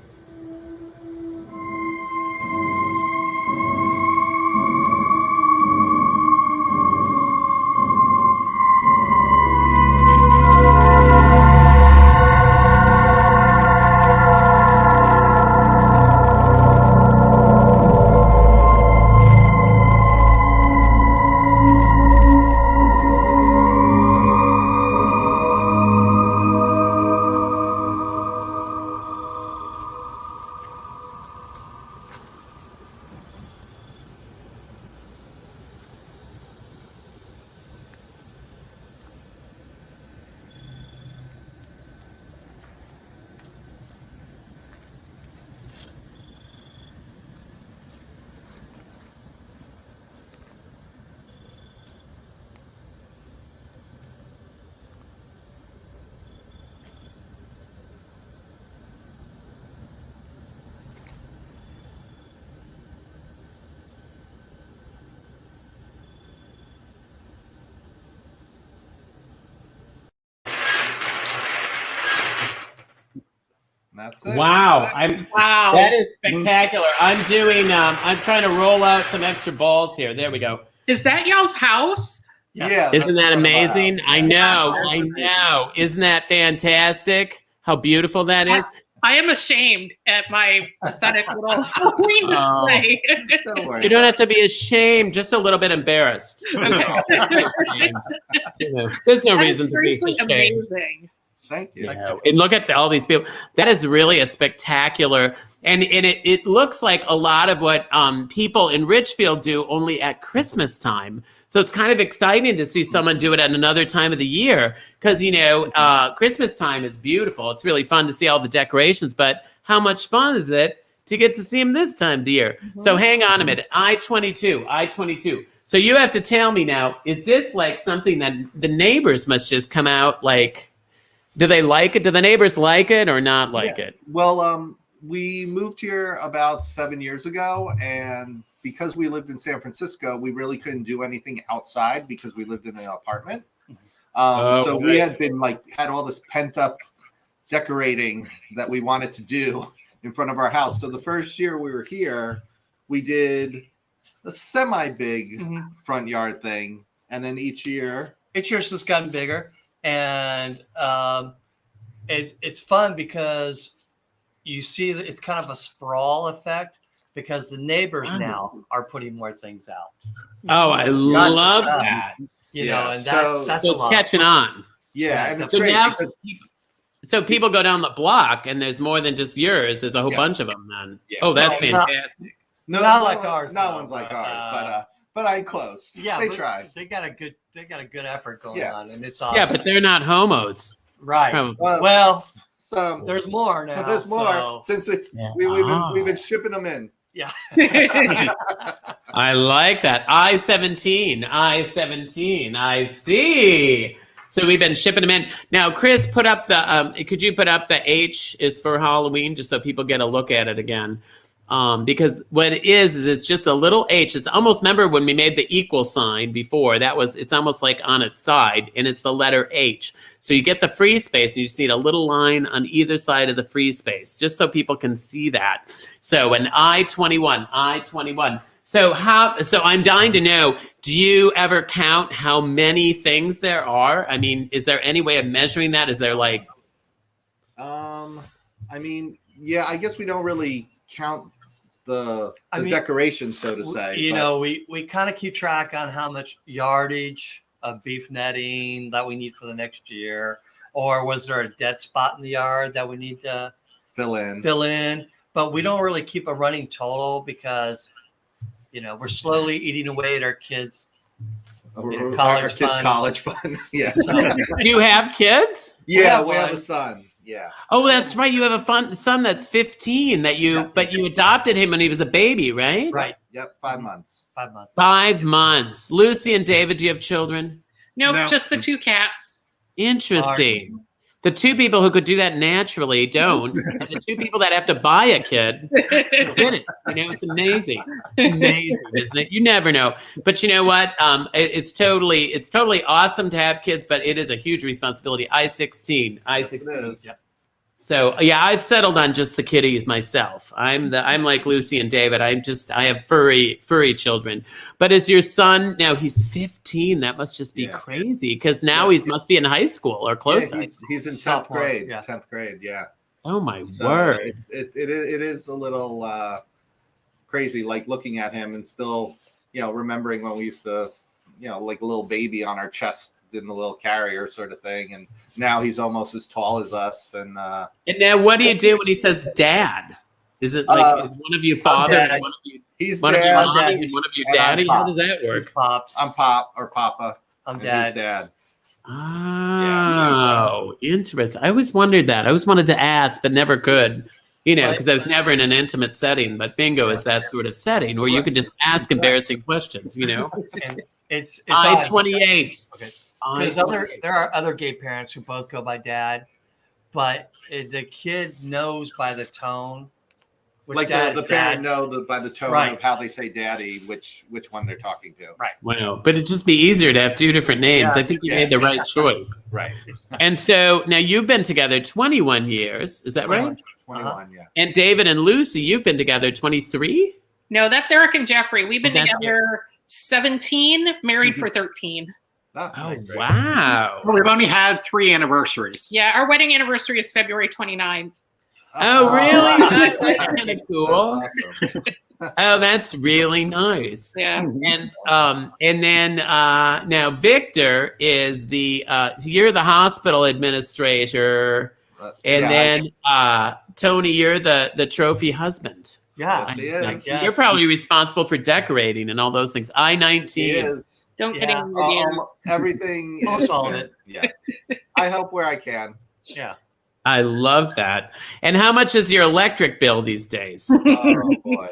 Speaker 3: That's it.
Speaker 2: Wow,
Speaker 7: Wow.
Speaker 2: that is spectacular. I'm doing. I'm trying to roll out some extra balls here. There we go.
Speaker 7: Is that y'all's house?
Speaker 3: Yeah.
Speaker 2: Isn't that amazing? I know.
Speaker 7: Yeah.
Speaker 2: I know. Isn't that fantastic? How beautiful that is.
Speaker 7: I am ashamed at my pathetic little Halloween display.
Speaker 3: Don't worry.
Speaker 2: You don't have to be ashamed. Just a little bit embarrassed.
Speaker 7: Okay.
Speaker 2: There's no
Speaker 7: That is
Speaker 2: reason to be
Speaker 7: seriously
Speaker 2: ashamed.
Speaker 7: amazing.
Speaker 3: Thank you.
Speaker 2: And look at all these people. That is really a spectacular, and it looks like a lot of what people in Richfield do only at Christmas time. So it's kind of exciting to see someone do it at another time of the year because, Christmas time is beautiful. It's really fun to see all the decorations, but how much fun is it to get to see them this time of the year? Mm-hmm. So hang on a minute. I-22. So you have to tell me now, is this like something that the neighbors must just come out like, do they like it? Do the neighbors like it or not like it?
Speaker 3: Well, we moved here about 7 years ago, and because we lived in San Francisco, we really couldn't do anything outside because we lived in an apartment. So we had been had all this pent up decorating that we wanted to do in front of our house. So the first year we were here, we did a semi-big front yard thing, and then each year's just gotten bigger, and it's fun because you see that it's kind of a sprawl effect because the neighbors now are putting more things out.
Speaker 2: Oh, I love that.
Speaker 3: You know, and that's
Speaker 2: so
Speaker 3: a
Speaker 2: it's
Speaker 3: lot.
Speaker 2: catching on.
Speaker 3: Yeah, and it's
Speaker 2: so
Speaker 3: great.
Speaker 2: now, so people go down the block, and there's more than just yours. There's a whole bunch of them. Then, oh, that's fantastic.
Speaker 3: Not like ours. Not one's like ours, but I close.
Speaker 13: Yeah,
Speaker 3: they try.
Speaker 13: They got a good effort going on, and it's awesome.
Speaker 2: Yeah, but they're not homos,
Speaker 13: right? Well, there's more now.
Speaker 3: There's more since we've been shipping them in.
Speaker 13: Yeah.
Speaker 2: I like that. I-17. I see. So we've been shipping them in. Now, Chris, put up the. Could you put up the H is for Halloween, just so people get a look at it again? Because what it is it's just a little H. It's almost, remember when we made the equal sign before, it's almost like on its side, and it's the letter H. So you get the free space, and you just need a little line on either side of the free space, just so people can see that. So an I-21. So I'm dying to know, do you ever count how many things there are? I mean, is there any way of measuring that? Is there like...
Speaker 3: I mean, yeah, I guess we don't really count the decorations, so to say.
Speaker 13: You know, we kind of keep track on how much yardage of beef netting that we need for the next year, or was there a dead spot in the yard that we need to fill in? But we don't really keep a running total because, we're slowly eating away at our kids.
Speaker 3: College fund. Yeah.
Speaker 2: Do you have kids?
Speaker 3: Yeah, we have a son. Yeah.
Speaker 2: Oh, that's right. You have a son that's 15 but you adopted him when he was a baby, right?
Speaker 3: Right. Yep. 5 months.
Speaker 13: 5 months.
Speaker 2: 5 months. Lucy and David, do you have children?
Speaker 7: No, just the 2 cats.
Speaker 2: Interesting. The 2 people who could do that naturally don't, and the 2 people that have to buy a kid get it. It's amazing, isn't it? You never know. But you know what? It's totally awesome to have kids, but it is a huge responsibility. I-16.
Speaker 3: Yes,
Speaker 2: So yeah, I've settled on just the kitties myself. I'm like Lucy and David. I have furry children. But is your son now? He's 15. That must just be crazy because now he must be in high school or close.
Speaker 3: Yeah, he's in 10th grade. 10th grade. Yeah.
Speaker 2: Oh my word!
Speaker 3: It is a little crazy, like looking at him and still, remembering when we used to, like a little baby on our chest in the little carrier sort of thing, and now he's almost as tall as us. And
Speaker 2: now, what do you do when he says "dad"? Is it like is one of you father, and one of you
Speaker 3: he's
Speaker 2: one
Speaker 3: dad,
Speaker 2: of you mommy, and one of you daddy? How does that work?
Speaker 13: He's pops.
Speaker 3: I'm pop or papa.
Speaker 13: I'm dad.
Speaker 3: He's dad.
Speaker 2: Oh, interesting. I always wondered that. I always wanted to ask, but never could. Because I was never in an intimate setting. But bingo is that sort of setting where you can just ask embarrassing questions.
Speaker 13: And it's
Speaker 2: I-28.
Speaker 13: Okay. Because there are other gay parents who both go by dad, but the kid knows by the tone
Speaker 3: Like the parent know by the tone
Speaker 13: Right.
Speaker 3: of how they say daddy, which one they're talking to.
Speaker 13: Right.
Speaker 2: Wow. But it'd just be easier to have two different names.
Speaker 3: Yeah.
Speaker 2: I think you made the right choice.
Speaker 3: Right.
Speaker 2: And so now you've been together 21 years. Is that right?
Speaker 3: 21, yeah.
Speaker 2: And David and Lucy, you've been together 23?
Speaker 7: No, that's Eric and Jeffrey. We've been
Speaker 2: That's
Speaker 7: together 17, married for 13.
Speaker 2: Oh, wow.
Speaker 8: Well, we've only had 3 anniversaries.
Speaker 7: Yeah, our wedding anniversary is February 29th.
Speaker 2: Oh, really? That's kind of cool.
Speaker 3: That's awesome.
Speaker 2: Oh, that's really nice.
Speaker 7: Yeah.
Speaker 2: And then now Victor is you're the hospital administrator, and then Tony, you're the trophy husband.
Speaker 13: Yeah,
Speaker 3: he is.
Speaker 2: Yes. You're probably responsible for decorating and all those things. I-19.
Speaker 3: He is.
Speaker 7: Don't get
Speaker 13: Yeah.
Speaker 3: Everything.
Speaker 13: Most all of it.
Speaker 3: Yeah. I help where I can.
Speaker 13: Yeah.
Speaker 2: I love that. And how much is your electric bill these days?
Speaker 3: Oh boy.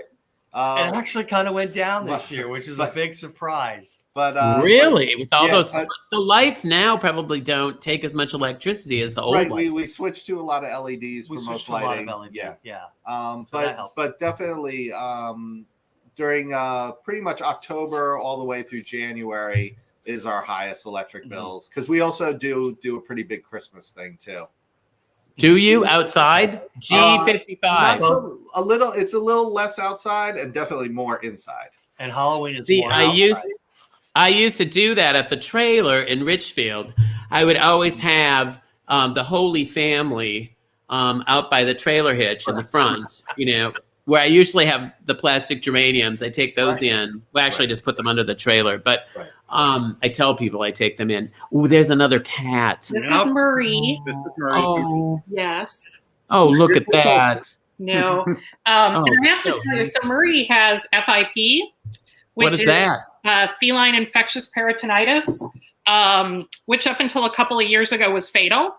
Speaker 13: It actually kind of went down this year, which is a big surprise.
Speaker 3: But
Speaker 2: really, with all
Speaker 3: yeah,
Speaker 2: those,
Speaker 3: but-
Speaker 2: the lights now probably don't take as much electricity as the old
Speaker 3: right,
Speaker 2: ones.
Speaker 3: we switched to a lot of LEDs
Speaker 13: We
Speaker 3: for most
Speaker 13: switched to a lot
Speaker 3: lighting.
Speaker 13: of LED. Yeah. So that
Speaker 3: But
Speaker 13: helped.
Speaker 3: definitely during pretty much October all the way through January is our highest electric bills because we also do a pretty big Christmas thing too.
Speaker 2: Do you outside? G55.
Speaker 3: Not so, a little. It's a little less outside and definitely more inside.
Speaker 13: And Halloween is
Speaker 2: See,
Speaker 13: more outside.
Speaker 2: I used to do that at the trailer in Richfield. I would always have the Holy Family out by the trailer hitch in the front, where I usually have the plastic geraniums. I take those in. Well, actually, just put them under the trailer. But I tell people I take them in. Ooh, there's another cat.
Speaker 7: This is Marie.
Speaker 8: This is Marie.
Speaker 2: Oh,
Speaker 7: Yes.
Speaker 2: oh, look at that.
Speaker 7: No. And I have to tell you, so Marie has FIP, which
Speaker 2: What is that?
Speaker 7: Feline infectious peritonitis, which up until a couple of years ago was fatal.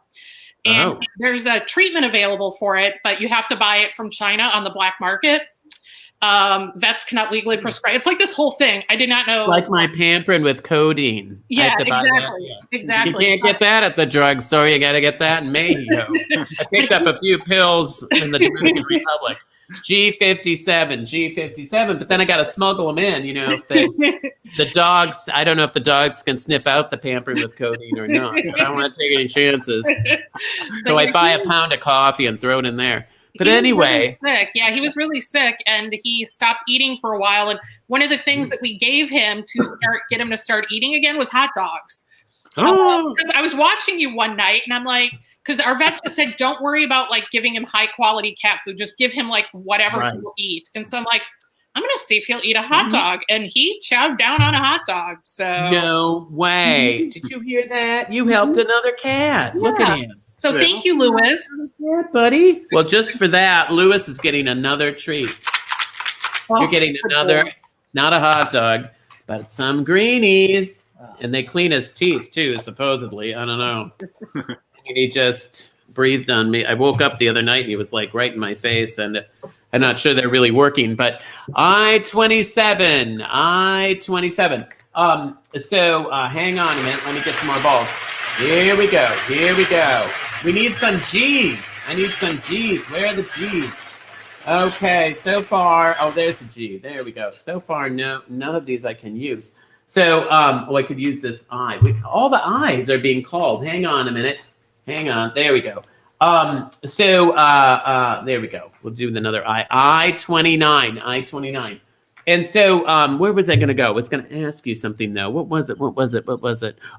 Speaker 7: And there's a treatment available for it, but you have to buy it from China on the black market. Vets cannot legally prescribe. It's like this whole thing. I did not know.
Speaker 2: Like my Pamprin with codeine. I
Speaker 7: Yeah,
Speaker 2: have to buy that.
Speaker 7: exactly. Exactly.
Speaker 2: You can't get that at the drugstore. You got to get that in Mexico. I picked up a few pills in the Dominican Republic. G57, but then I got to smuggle them in. If the dogs, I don't know if the dogs can sniff out the Pamprin with codeine or not. But I don't want to take any chances. So I buy a pound of coffee and throw it in there. But anyway,
Speaker 7: sick. Yeah, he was really sick, and he stopped eating for a while. And one of the things that we gave him to get him to start eating again was hot dogs. Because I was watching you one night, and I'm like, because our vet just said, don't worry about giving him high quality cat food. Just give him whatever he will eat. And so I'm like, I'm gonna see if he'll eat a hot dog, and he chowed down on a hot dog. So
Speaker 2: no way. Did you hear that? You helped another cat.
Speaker 7: Yeah.
Speaker 2: Look at him.
Speaker 7: So thank you, Lewis.
Speaker 2: Yeah, buddy. Well, just for that, Lewis is getting another treat. You're getting another, not a hot dog, but some greenies. And they clean his teeth too, supposedly. I don't know. And he just breathed on me. I woke up the other night and he was right in my face, and I'm not sure they're really working, but I-27. So hang on a minute. Let me get some more balls. Here we go. We need some G's. I need some G's. Where are the G's? Okay, so far, there's the G. There we go. So far, no, none of these I can use. So, I could use this I. All the I's are being called. Hang on a minute. Hang on. There we go. There we go. We'll do another I. I-29. And so, where was I going to go? I was going to ask you something, though. What was it?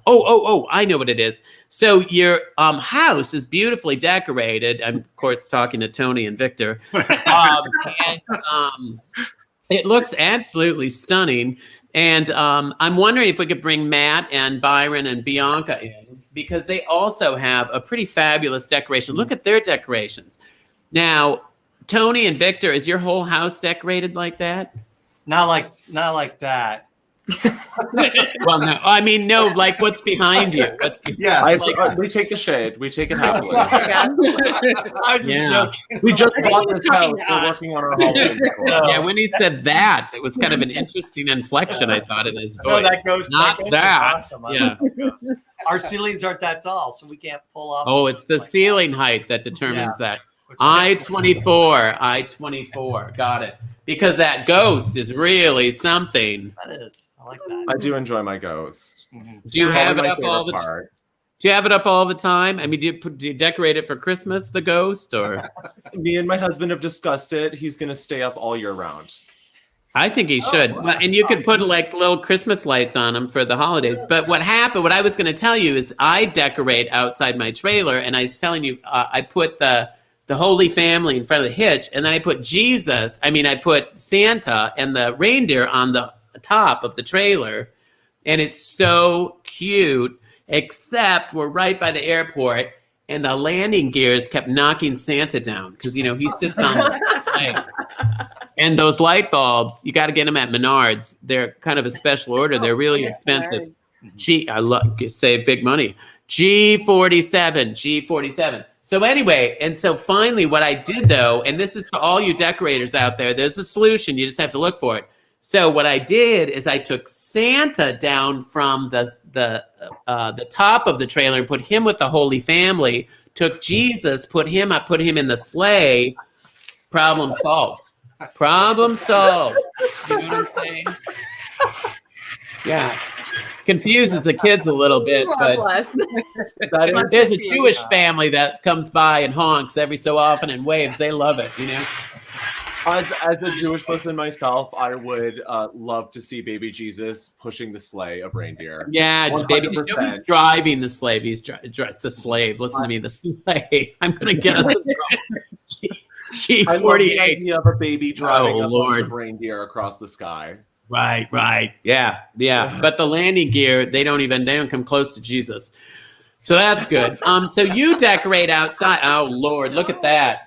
Speaker 2: Oh, I know what it is. So your house is beautifully decorated. I'm, of course, talking to Tony and Victor. It looks absolutely stunning. And I'm wondering if we could bring Matt and Byron and Bianca in, because they also have a pretty fabulous decoration. Look at their decorations. Now, Tony and Victor, is your whole house decorated like that?
Speaker 13: Not like that.
Speaker 2: Well, no. I mean, no. What's behind you?
Speaker 6: We take the shade. We take it happily.
Speaker 13: I'm just joking.
Speaker 6: We just bought this house. We're working on our Halloween.
Speaker 2: Yeah, when he said that, it was kind of an interesting inflection, I thought, in his voice.
Speaker 13: No, that goes
Speaker 2: not
Speaker 13: back
Speaker 2: that.
Speaker 13: into
Speaker 2: Yeah.
Speaker 13: Our ceilings aren't that tall, so we can't pull off.
Speaker 2: Oh, it's the ceiling height that determines that. I-24. I-24. Got it. Because that ghost is really something.
Speaker 13: That is. I like that.
Speaker 6: I do enjoy my ghost.
Speaker 2: Do you
Speaker 6: It's
Speaker 2: have it
Speaker 6: probably my
Speaker 2: up all the
Speaker 6: favorite
Speaker 2: time?
Speaker 6: part.
Speaker 2: Do you have it up all the time? I mean, do you decorate it for Christmas, the ghost, or?
Speaker 6: Me and my husband have discussed it. He's going to stay up all year round.
Speaker 2: I think he should.
Speaker 6: wow.
Speaker 2: And you could put like little Christmas lights on him for the holidays. But what happened, what I was going to tell you is I decorate outside my trailer, and I was telling you, I put the Holy Family in front of the hitch, and then I put I put Santa and the reindeer on the top of the trailer, and it's so cute, except we're right by the airport, and the landing gears kept knocking Santa down because, he sits on the plane. And those light bulbs, you got to get them at Menards. They're kind of a special order. They're really expensive. Save big money. G47. So anyway, and so finally what I did though, and this is to all you decorators out there, there's a solution. You just have to look for it. So what I did is I took Santa down from the top of the trailer and put him with the Holy Family, took Jesus, put him in the sleigh. Problem solved. Problem solved. You know what I'm saying? Yeah. Confuses the kids a little bit, but there's a Jewish family that comes by and honks every so often and waves. They love it,
Speaker 6: As a Jewish person myself, I would love to see baby Jesus pushing the sleigh of reindeer.
Speaker 2: Yeah,
Speaker 6: 100%.
Speaker 2: baby, he's driving the slave. He's the slave. Listen to me, the sleigh. I'm gonna get us in trouble.
Speaker 6: I love the idea of a baby driving a
Speaker 2: Lord.
Speaker 6: bunch of reindeer across the sky.
Speaker 2: Right. Yeah. But the landing gear, they don't come close to Jesus. So that's good. So you decorate outside. Oh Lord, look at that.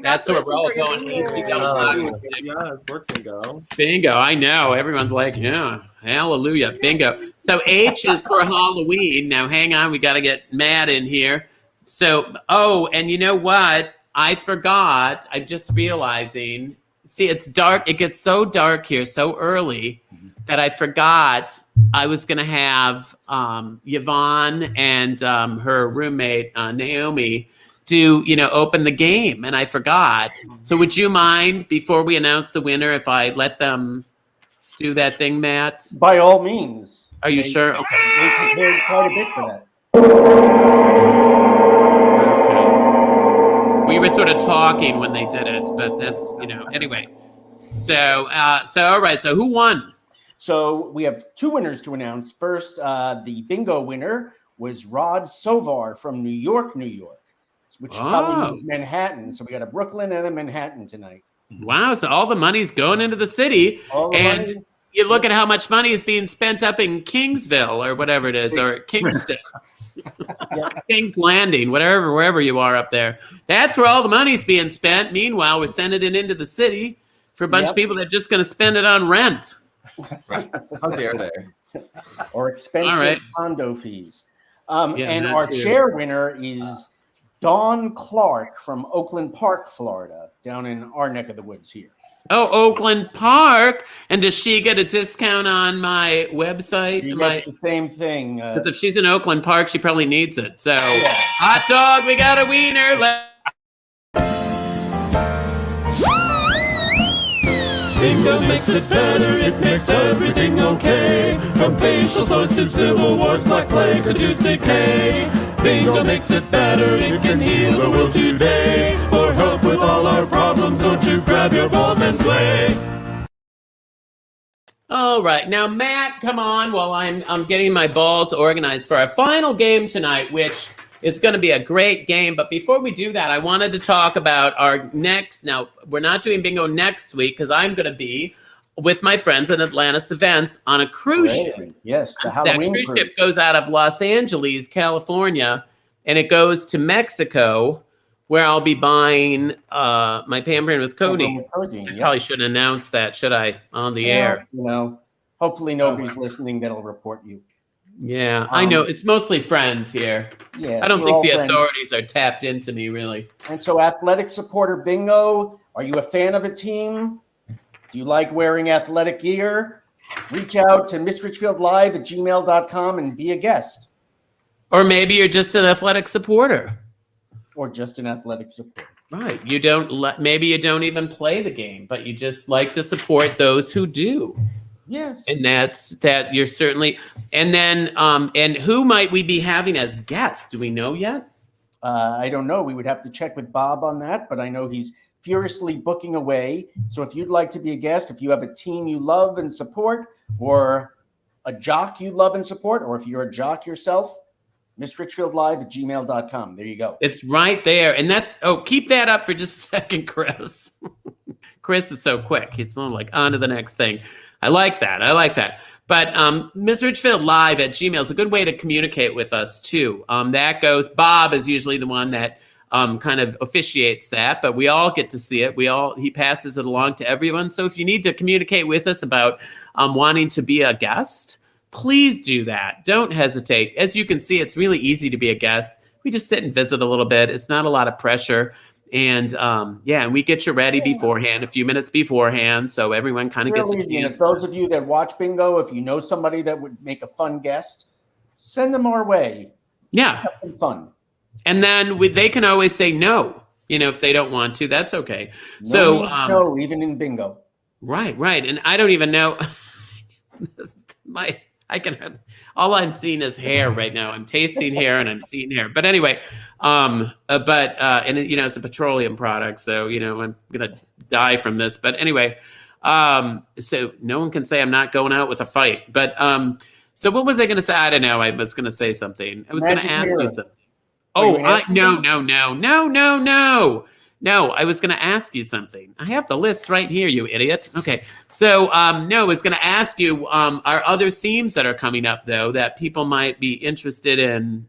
Speaker 2: That's where we're all going.
Speaker 6: Yeah, it's work bingo.
Speaker 2: Bingo, I know. Everyone's like, yeah, hallelujah, bingo. So H is for Halloween. Now hang on, we got to get Matt in here. So, and you know what? I forgot. I'm just realizing. See, it's dark. It gets so dark here so early that I forgot I was going to have Yvonne and her roommate, Naomi, to open the game, and I forgot. So would you mind, before we announce the winner, if I let them do that thing, Matt?
Speaker 11: By all means.
Speaker 2: Are you sure? Okay.
Speaker 11: They prepared quite a bit for that.
Speaker 2: We were sort of talking when they did it, but that's anyway. So all right. So who won?
Speaker 11: So we have two winners to announce. First, the bingo winner was Rod Sovar from New York, which probably means Manhattan. So we got a Brooklyn and a Manhattan tonight.
Speaker 2: Wow. So all the money's going into the city. And you look at how much money is being spent up in Kingsville or whatever it is, or Kingston. King's Landing, wherever you are up there. That's where all the money's being spent. Meanwhile, we're sending it into the city for a bunch of people that are just going to spend it on rent.
Speaker 6: How dare they?
Speaker 11: Or expensive condo fees. And our share winner is Dawn Clark from Oakland Park, Florida, down in our neck of the woods here.
Speaker 2: Oh, Oakland Park. And does she get a discount on my website?
Speaker 11: She gets the same thing.
Speaker 2: Because if she's in Oakland Park, she probably needs it. So, hot dog, we got a wiener.
Speaker 12: Bingo makes it better, it makes everything okay. From facial sores to civil wars, black plague to tooth decay. Bingo makes it better, it can heal the world today. For help with all our problems, don't you grab your balls and play.
Speaker 2: All right, now Matt, come on while I'm getting my balls organized for our final game tonight, which is going to be a great game. But before we do that, I wanted to talk about our next. Now, we're not doing bingo next week because I'm going to be with my friends at Atlantis Events on a cruise ship.
Speaker 11: Yes, the Halloween
Speaker 2: cruise ship goes out of Los Angeles, California, and it goes to Mexico, where I'll be buying my Pampering with Cody. I probably shouldn't announce that, should I, on the air?
Speaker 11: Hopefully nobody's listening that'll report you.
Speaker 2: Yeah, I know. It's mostly friends here.
Speaker 11: Yeah,
Speaker 2: I don't think the authorities are tapped into me, really.
Speaker 11: And so, athletic supporter bingo, are you a fan of a team? Do you like wearing athletic gear? Reach out to missrichfieldlive@gmail.com and be a guest.
Speaker 2: Or maybe you're just an athletic supporter.
Speaker 11: Or just an athletic supporter.
Speaker 2: Right. Maybe you don't even play the game, but you just like to support those who do.
Speaker 11: Yes.
Speaker 2: And that you're certainly. And then, and who might we be having as guests? Do we know yet?
Speaker 11: I don't know. We would have to check with Bob on that, but I know he's furiously booking away. So if you'd like to be a guest, if you have a team you love and support, or a jock you love and support, or if you're a jock yourself, missritchfieldlive@gmail.com. There you go.
Speaker 2: It's right there. And keep that up for just a second, Chris. Chris is so quick. He's so like on to the next thing. I like that. But Miss Richfield Live at Gmail is a good way to communicate with us too. That goes, Bob is usually the one that kind of officiates that, but we all get to see it. He passes it along to everyone. So if you need to communicate with us about wanting to be a guest, please do that. Don't hesitate. As you can see, it's really easy to be a guest. We just sit and visit a little bit. It's not a lot of pressure. And and we get you ready beforehand, a few minutes beforehand, so everyone kind of gets a chance.
Speaker 11: And if those of you that watch Bingo, if you know somebody that would make a fun guest, send them our way.
Speaker 2: Yeah.
Speaker 11: Have some fun.
Speaker 2: And then they can always say no, if they don't want to. That's okay.
Speaker 11: No, even in Bingo.
Speaker 2: Right. And I don't even know. All I'm seeing is hair right now. I'm tasting hair and I'm seeing hair. But anyway, and it's a petroleum product, so I'm gonna die from this. But anyway, so no one can say I'm not going out with a fight. But so what was I gonna say? I don't know. I was gonna say something. I was gonna ask you something. No, I was going to ask you something. I have the list right here, you idiot. Okay. So, I was going to ask you, are other themes that are coming up, though, that people might be interested in?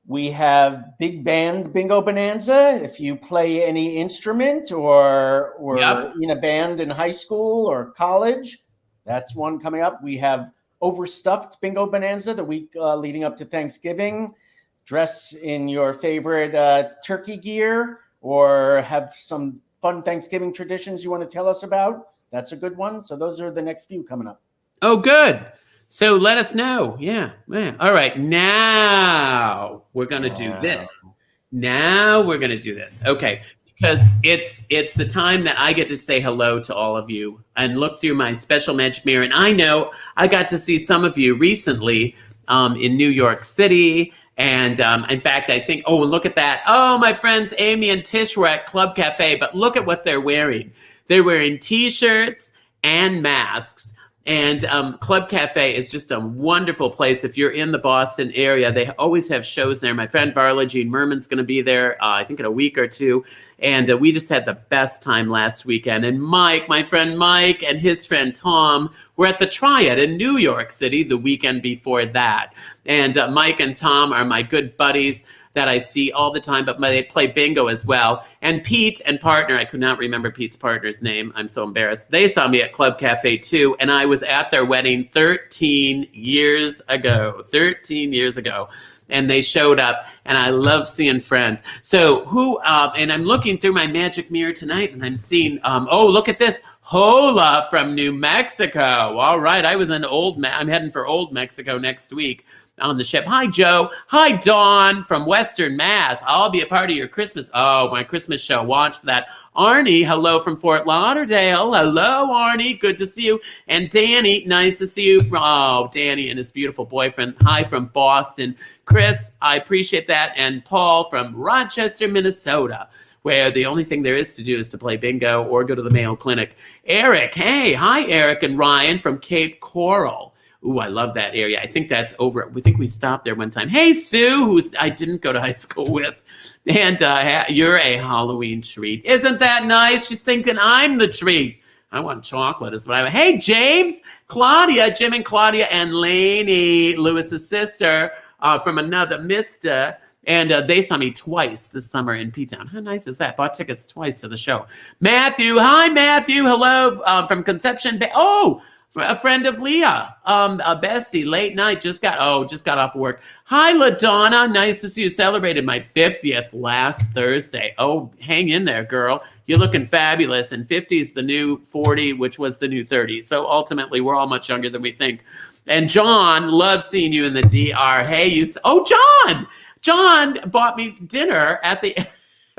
Speaker 11: We have big band Bingo Bonanza. If you play any instrument or in a band in high school or college, that's one coming up. We have Overstuffed Bingo Bonanza the week leading up to Thanksgiving. Dress in your favorite turkey gear, or have some fun Thanksgiving traditions you want to tell us about. That's a good one. So those are the next few coming up.
Speaker 2: Oh, good. So let us know. Yeah. All right. Now we're going to do this. Okay. Because it's the time that I get to say hello to all of you and look through my special magic mirror. And I know I got to see some of you recently in New York City. And in fact, I think, and look at that. Oh, my friends Amy and Tish were at Club Cafe, but look at what they're wearing. They're wearing T-shirts and masks. And Club Cafe is just a wonderful place. If you're in the Boston area, they always have shows there. My friend Varla Jean Merman's going to be there, I think in a week or two. And we just had the best time last weekend. And my friend Mike and his friend Tom were at the Triad in New York City the weekend before that. And Mike and Tom are my good buddies that I see all the time, but they play bingo as well. And Pete and partner, I could not remember Pete's partner's name. I'm so embarrassed. They saw me at Club Cafe too, and I was at their wedding 13 years ago. And they showed up, and I love seeing friends. So and I'm looking through my magic mirror tonight, and I'm seeing, look at this, Hola from New Mexico. All right, I'm heading for Old Mexico next week on the ship. Hi, Joe. Hi, Dawn from Western Mass. I'll be a part of your my Christmas show. Watch for that. Arnie, hello from Fort Lauderdale. Hello, Arnie. Good to see you. And Danny, nice to see you. Danny and his beautiful boyfriend. Hi from Boston. Chris, I appreciate that. And Paul from Rochester, Minnesota, where the only thing there is to do is to play bingo or go to the Mayo Clinic. Eric, hey. Hi, Eric and Ryan from Cape Coral. Ooh, I love that area. I think that's over. We think we stopped there one time. Hey, Sue, who I didn't go to high school with. And you're a Halloween treat. Isn't that nice? She's thinking I'm the treat. I want chocolate is what I want. Hey, James, Claudia, Jim and Claudia, and Lainey, Lewis's sister from another Mr. And they saw me twice this summer in P-Town. How nice is that? Bought tickets twice to the show. Matthew, hi, Matthew. Hello from Conception Bay. A friend of Leah, a bestie, late night, just got off work. Hi, LaDonna, nice to see you. Celebrated my 50th last Thursday. Oh, hang in there, girl. You're looking fabulous. And 50 is the new 40, which was the new 30. So ultimately, we're all much younger than we think. And John, love seeing you in the DR. Hey, John bought me dinner at the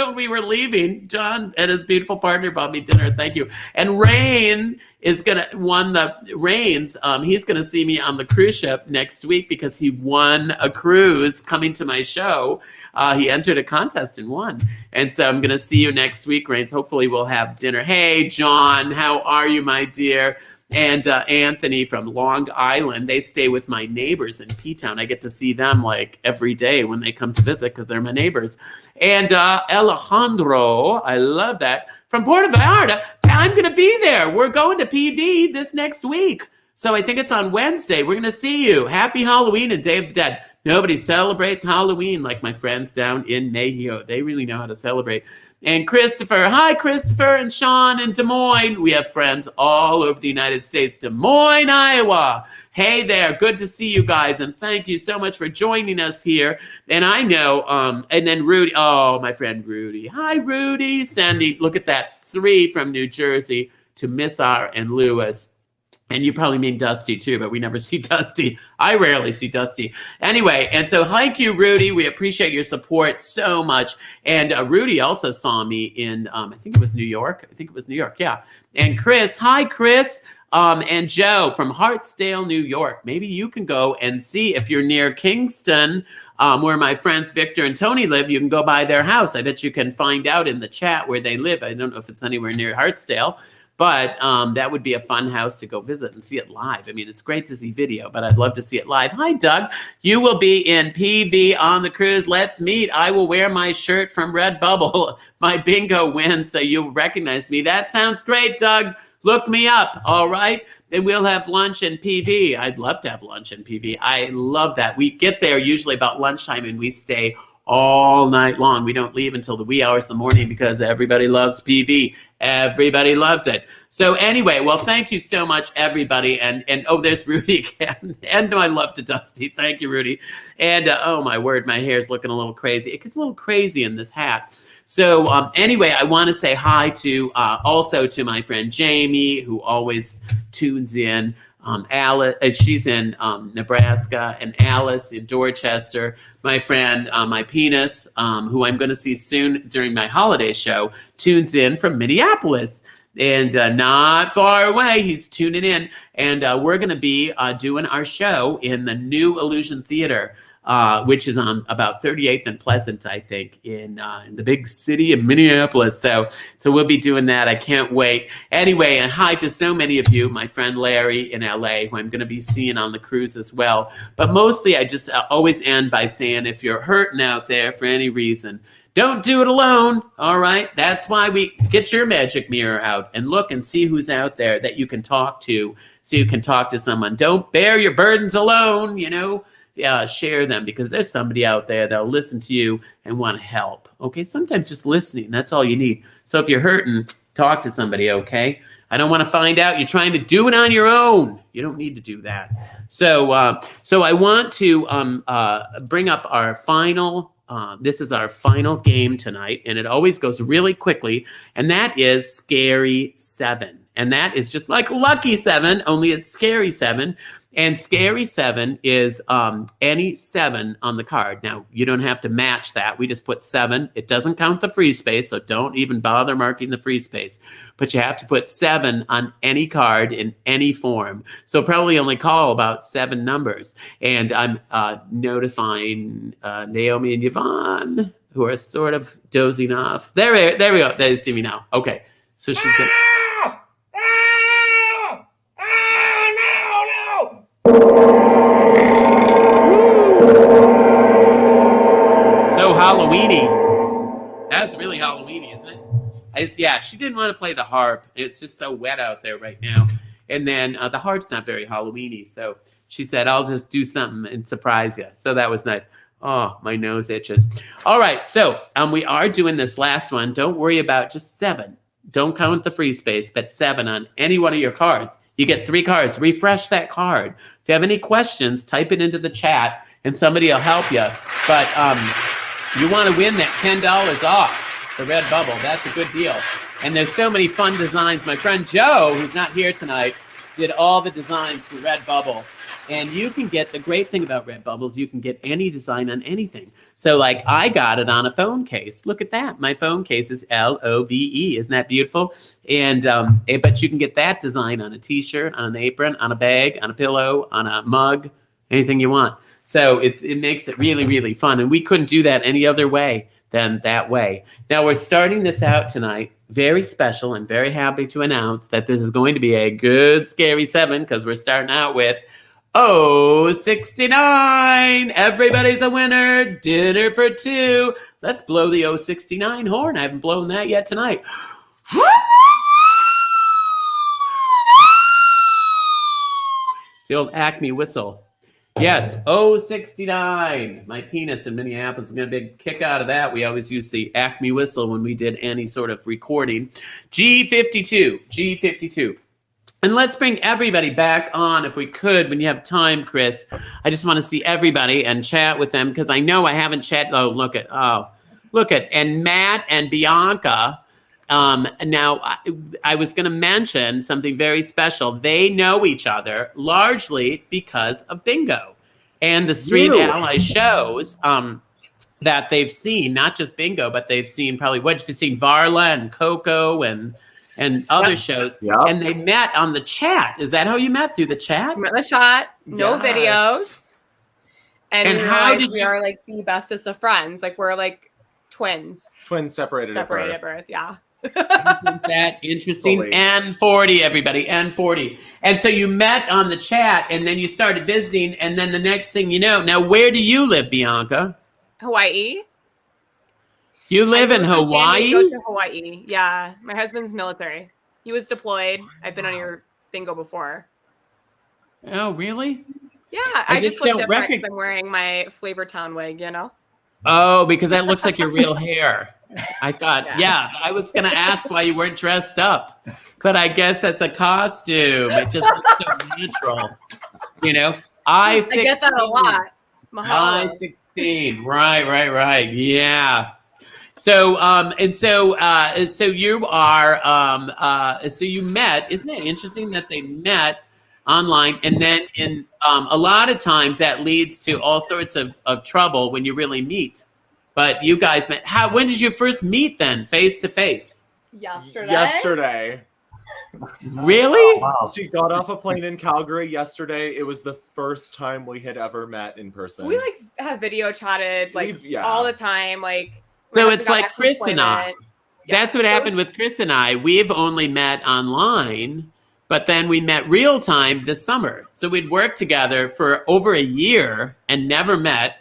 Speaker 2: when we were leaving, John and his beautiful partner bought me dinner. Thank you. And Rain is he's gonna see me on the cruise ship next week because he won a cruise coming to my show. He entered a contest and won. And so I'm gonna see you next week, Rains. Hopefully we'll have dinner. Hey, John, how are you, my dear? And Anthony from Long Island, they stay with my neighbors in P-Town. I get to see them like every day when they come to visit because they're my neighbors. And Alejandro, I love that, from Puerto Vallarta. I'm going to be there. We're going to PV this next week. So I think it's on Wednesday. We're going to see you. Happy Halloween and Day of the Dead. Nobody celebrates Halloween like my friends down in Nahio. They really know how to celebrate. And Christopher, hi Christopher and Sean in Des Moines. We have friends all over the United States. Des Moines, Iowa. Hey there, good to see you guys. And thank you so much for joining us here. And I know, and then Rudy, oh, my friend Rudy. Hi Rudy, Sandy, look at that, 3 from New Jersey to Miss R and Lewis. And you probably mean Dusty too, but we never see Dusty. I rarely see Dusty. Anyway, and so thank you, Rudy. We appreciate your support so much. And Rudy also saw me in, I think it was New York. Yeah. And Chris, hi, Chris. And Joe from Hartsdale, New York. Maybe you can go and see if you're near Kingston, where my friends Victor and Tony live. You can go by their house. I bet you can find out in the chat where they live. I don't know if it's anywhere near Hartsdale. But that would be a fun house to go visit and see it live. I mean, it's great to see video, but I'd love to see it live. Hi, Doug. You will be in PV on the cruise. Let's meet. I will wear my shirt from Redbubble. My bingo win, so you'll recognize me. That sounds great, Doug. Look me up, all right? And we'll have lunch in PV. I'd love to have lunch in PV. I love that. We get there usually about lunchtime, and we stay all night long. We don't leave until the wee hours of the morning because everybody loves PV. Everybody loves it. So anyway, well, thank you so much, everybody. And oh, there's Rudy again. And my love to Dusty. Thank you, Rudy. And oh my word, my hair's looking a little crazy. It gets a little crazy in this hat. So anyway, I want to say hi to also to my friend Jamie, who always tunes in. Alice, she's in Nebraska, and Alice in Dorchester. My friend, my penis, who I'm going to see soon during my holiday show, tunes in from Minneapolis. And not far away, he's tuning in. And we're going to be doing our show in the New Illusion Theater, which is on about 38th and Pleasant, I think, in the big city of Minneapolis. So we'll be doing that. I can't wait. Anyway, and hi to so many of you, my friend Larry in LA, who I'm going to be seeing on the cruise as well. But mostly, I just always end by saying, if you're hurting out there for any reason, don't do it alone, all right? That's why we get your magic mirror out and look and see who's out there that you can talk to, so you can talk to someone. Don't bear your burdens alone, you know? Share them, because there's somebody out there that'll listen to you and want to help. Okay, sometimes just listening, that's all you need. So if you're hurting, talk to somebody, okay? I don't want to find out you're trying to do it on your own. You don't need to do that. So I want to bring up our final, this is our final game tonight, and it always goes really quickly, and that is Scary 7. And that is just like Lucky 7, only it's Scary 7. And Scary 7 is any 7 on the card. Now, you don't have to match that. We just put 7. It doesn't count the free space, so don't even bother marking the free space. But you have to put 7 on any card in any form. So probably only call about 7 numbers. And I'm notifying Naomi and Yvonne, who are sort of dozing off. There we go. They see me now. Okay. So she's going to... So Halloweeny. That's really Halloweeny, isn't it? Yeah, she didn't want to play the harp. It's just so wet out there right now. And then the harp's not very Halloweeny, so she said, I'll just do something and surprise you. So that was nice. Oh, my nose itches. All right, so we are doing this last one. Don't worry about just 7. Don't count the free space, but 7 on any one of your cards. You get 3 cards. Refresh that card. If you have any questions, type it into the chat, and somebody will help you. But you want to win that $10 off the Redbubble. That's a good deal. And there's so many fun designs. My friend Joe, who's not here tonight, did all the designs for Redbubble. And you can get, the great thing about Redbubble is you can get any design on anything. So like I got it on a phone case. Look at that. My phone case is LOVE. Isn't that beautiful? And but you can get that design on a t-shirt, on an apron, on a bag, on a pillow, on a mug, anything you want. So it makes it really, really fun. And we couldn't do that any other way than that way. Now we're starting this out tonight. Very special. I'm very happy to announce that this is going to be a good scary 7 because we're starting out with 69. Everybody's a winner. Dinner for 2. Let's blow the 69 horn. I haven't blown that yet tonight. The old Acme whistle. Yes, 69. My penis in Minneapolis is going to be a big kick out of that. We always use the Acme whistle when we did any sort of recording. G52. And let's bring everybody back on if we could when you have time, Chris. I just want to see everybody and chat with them because I know I haven't chatted. Look at. And Matt and Bianca. Now, I was going to mention something very special. They know each other largely because of Bingo and the Street Ally shows that they've seen, not just Bingo, but they've seen probably, what have you seen, Varla and Coco and other shows. Yep. And they met on the chat. Is that how you met? Through the chat?
Speaker 5: We met in the chat, no videos. And we are like the bestest of friends. Like we're like twins.
Speaker 6: Twins separated at birth.
Speaker 5: Yeah.
Speaker 2: Isn't that interesting? N40, everybody, N40. And so you met on the chat and then you started visiting. And then the next thing you know, now where do you live, Bianca?
Speaker 5: Hawaii.
Speaker 2: You live in Hawaii?
Speaker 5: Go to Hawaii. Yeah. My husband's military. He was deployed. I've been on your bingo before.
Speaker 2: Oh, really?
Speaker 5: Yeah. I just look different because I'm wearing my Flavortown wig, you know?
Speaker 2: Oh, because that looks like your real hair. I thought, I was going to ask why you weren't dressed up. But I guess that's a costume. It just looks so natural. You know? I
Speaker 5: get that a lot.
Speaker 2: I-16. Right. Yeah. So, so you are, so you met, isn't it interesting that they met online? And then a lot of times that leads to all sorts of trouble when you really meet. But you guys met, when did you first meet then, face to face?
Speaker 5: Yesterday.
Speaker 2: Really?
Speaker 6: Oh, wow. She got off a plane in Calgary yesterday. It was the first time we had ever met in person.
Speaker 5: We like have video chatted all the time. Like,
Speaker 2: so it's like Chris and I. That's what happened with Chris and I. We've only met online, but then we met real time this summer. So we'd worked together for over a year and never met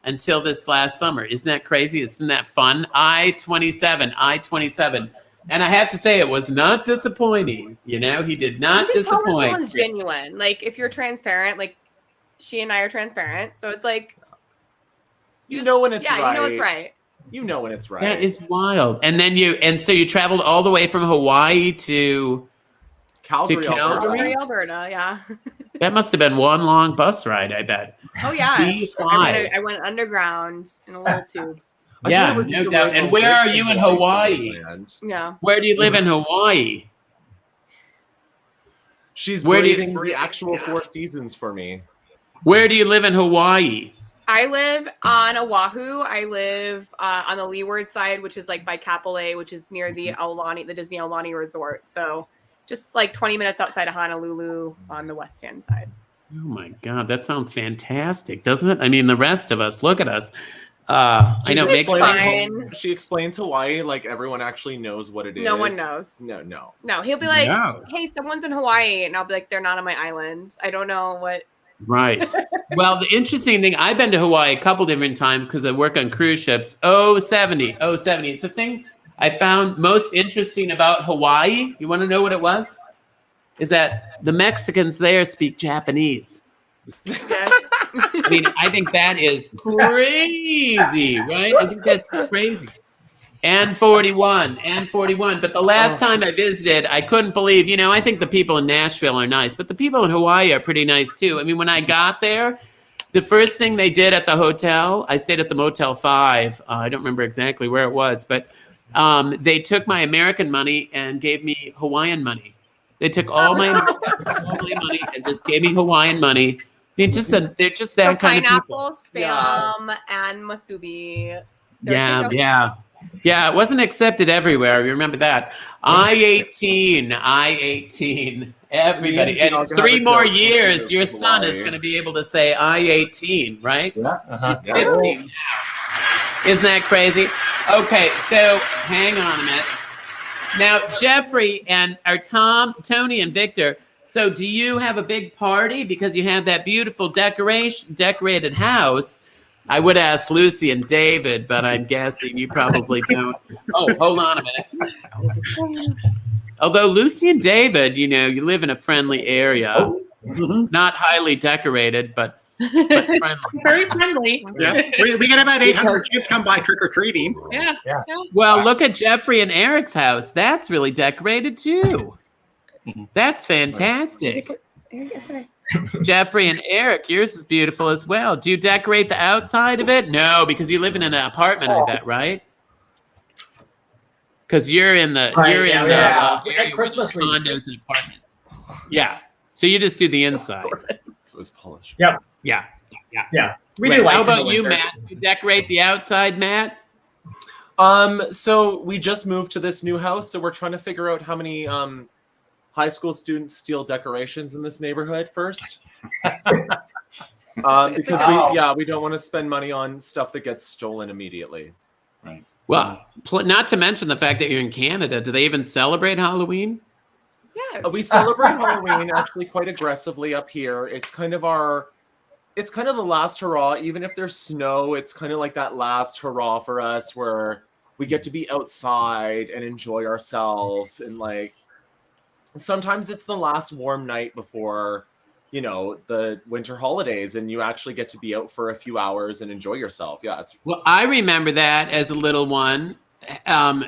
Speaker 2: until this last summer. Isn't that crazy? Isn't that fun? I-27. And I have to say, it was not disappointing. You know, he did not disappoint.
Speaker 5: Tell when someone's genuine. Like, if you're transparent, like, she and I are transparent. So it's like...
Speaker 6: You know when it's right.
Speaker 5: Yeah, you know it's right.
Speaker 6: You know when it's right.
Speaker 2: That is wild. And then so you traveled all the way from Hawaii to
Speaker 6: Calgary,
Speaker 5: Alberta, yeah.
Speaker 2: That must have been one long bus ride, I bet.
Speaker 5: Oh, yeah. I went underground in a little tube.
Speaker 2: Yeah, no doubt. And where are you in Hawaii?
Speaker 5: Yeah.
Speaker 2: Where do you live in Hawaii?
Speaker 6: She's breathing the actual 4 seasons for me. Where do you live in Hawaii?
Speaker 5: I live on Oahu. I live on the leeward side, which is like by Kapolei, which is near the Disney Aulani Resort. So just like 20 minutes outside of Honolulu on the west end side.
Speaker 2: Oh my God, that sounds fantastic, doesn't it? I mean, the rest of us, look at us. I know.
Speaker 6: She explains Hawaii like everyone actually knows what it is.
Speaker 5: No one knows.
Speaker 6: No.
Speaker 5: He'll be like, hey, someone's in Hawaii. And I'll be like, they're not on my island. I don't know what.
Speaker 2: Right. Well, the interesting thing, I've been to Hawaii a couple different times because I work on cruise ships. 070. The thing I found most interesting about Hawaii, you want to know what it was? Is that the Mexicans there speak Japanese. I mean, I think that is crazy, right? I think that's crazy. And 41. But the last time I visited, I couldn't believe, I think the people in Nashville are nice, but the people in Hawaii are pretty nice too. I mean, when I got there, the first thing they did at the hotel, I stayed at the Motel 5. I don't remember exactly where it was, but they took my American money and gave me Hawaiian money. They took all my money and just gave me Hawaiian money. They're just that
Speaker 5: So
Speaker 2: kind of people.
Speaker 5: pineapple, spam, and masubi.
Speaker 2: Yeah, it wasn't accepted everywhere. You remember that. I-18. Everybody.
Speaker 6: Yeah,
Speaker 2: And 3 more years, your son is going to be able to say I-18, right?
Speaker 6: Yeah.
Speaker 2: He's 15 now. Isn't that crazy? Okay, so hang on a minute. Now, Jeffrey and Tony and Victor, so do you have a big party because you have that beautiful decorated house? I would ask Lucy and David, but I'm guessing you probably don't. Oh, hold on a minute. Although Lucy and David, you live in a friendly area, not highly decorated, but friendly.
Speaker 7: Very friendly.
Speaker 8: Yeah, we get about 800 kids come by trick or treating.
Speaker 7: Yeah.
Speaker 2: Well, look at Jeffrey and Eric's house. That's really decorated too. That's fantastic. Jeffrey and Eric, yours is beautiful as well. Do you decorate the outside of it? No, because you live in an apartment, I bet, right? Because you're in the Christmas condos and apartments. Yeah, so you just do the inside.
Speaker 6: It was polished.
Speaker 4: Yep.
Speaker 2: Yeah.
Speaker 4: We do like
Speaker 2: How
Speaker 4: to
Speaker 2: about
Speaker 4: go
Speaker 2: you,
Speaker 4: in there.
Speaker 2: Matt? You decorate the outside, Matt?
Speaker 6: So we just moved to this new house, so we're trying to figure out how many high school students steal decorations in this neighborhood first. Because we don't want to spend money on stuff that gets stolen immediately.
Speaker 2: Right. Well, not to mention the fact that you're in Canada. Do they even celebrate Halloween?
Speaker 5: Yes.
Speaker 6: We celebrate Halloween actually quite aggressively up here. It's kind of the last hurrah. Even if there's snow, it's kind of like that last hurrah for us where we get to be outside and enjoy ourselves. And like, sometimes it's the last warm night before, the winter holidays, and you actually get to be out for a few hours and enjoy yourself. Yeah.
Speaker 2: Well, I remember that as a little one.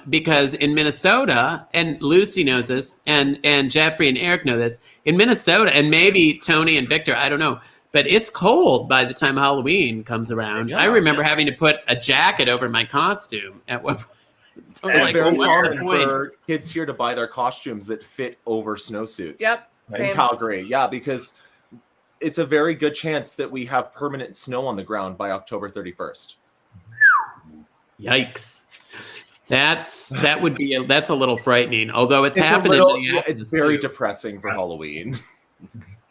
Speaker 2: Because in Minnesota, and Lucy knows this, and Jeffrey and Eric know this, in Minnesota, and maybe Tony and Victor, I don't know, but it's cold by the time Halloween comes around. I remember having to put a jacket over my costume at one point. So
Speaker 6: it's
Speaker 2: like,
Speaker 6: very
Speaker 2: what's
Speaker 6: hard
Speaker 2: the point?
Speaker 6: for kids here to buy their costumes that fit over snowsuits.
Speaker 5: Yep.
Speaker 6: In
Speaker 5: Same.
Speaker 6: Calgary. Yeah, because it's a very good chance that we have permanent snow on the ground by October 31st.
Speaker 2: Yikes. That's a little frightening. Although it's happened.
Speaker 6: It's very depressing for Halloween.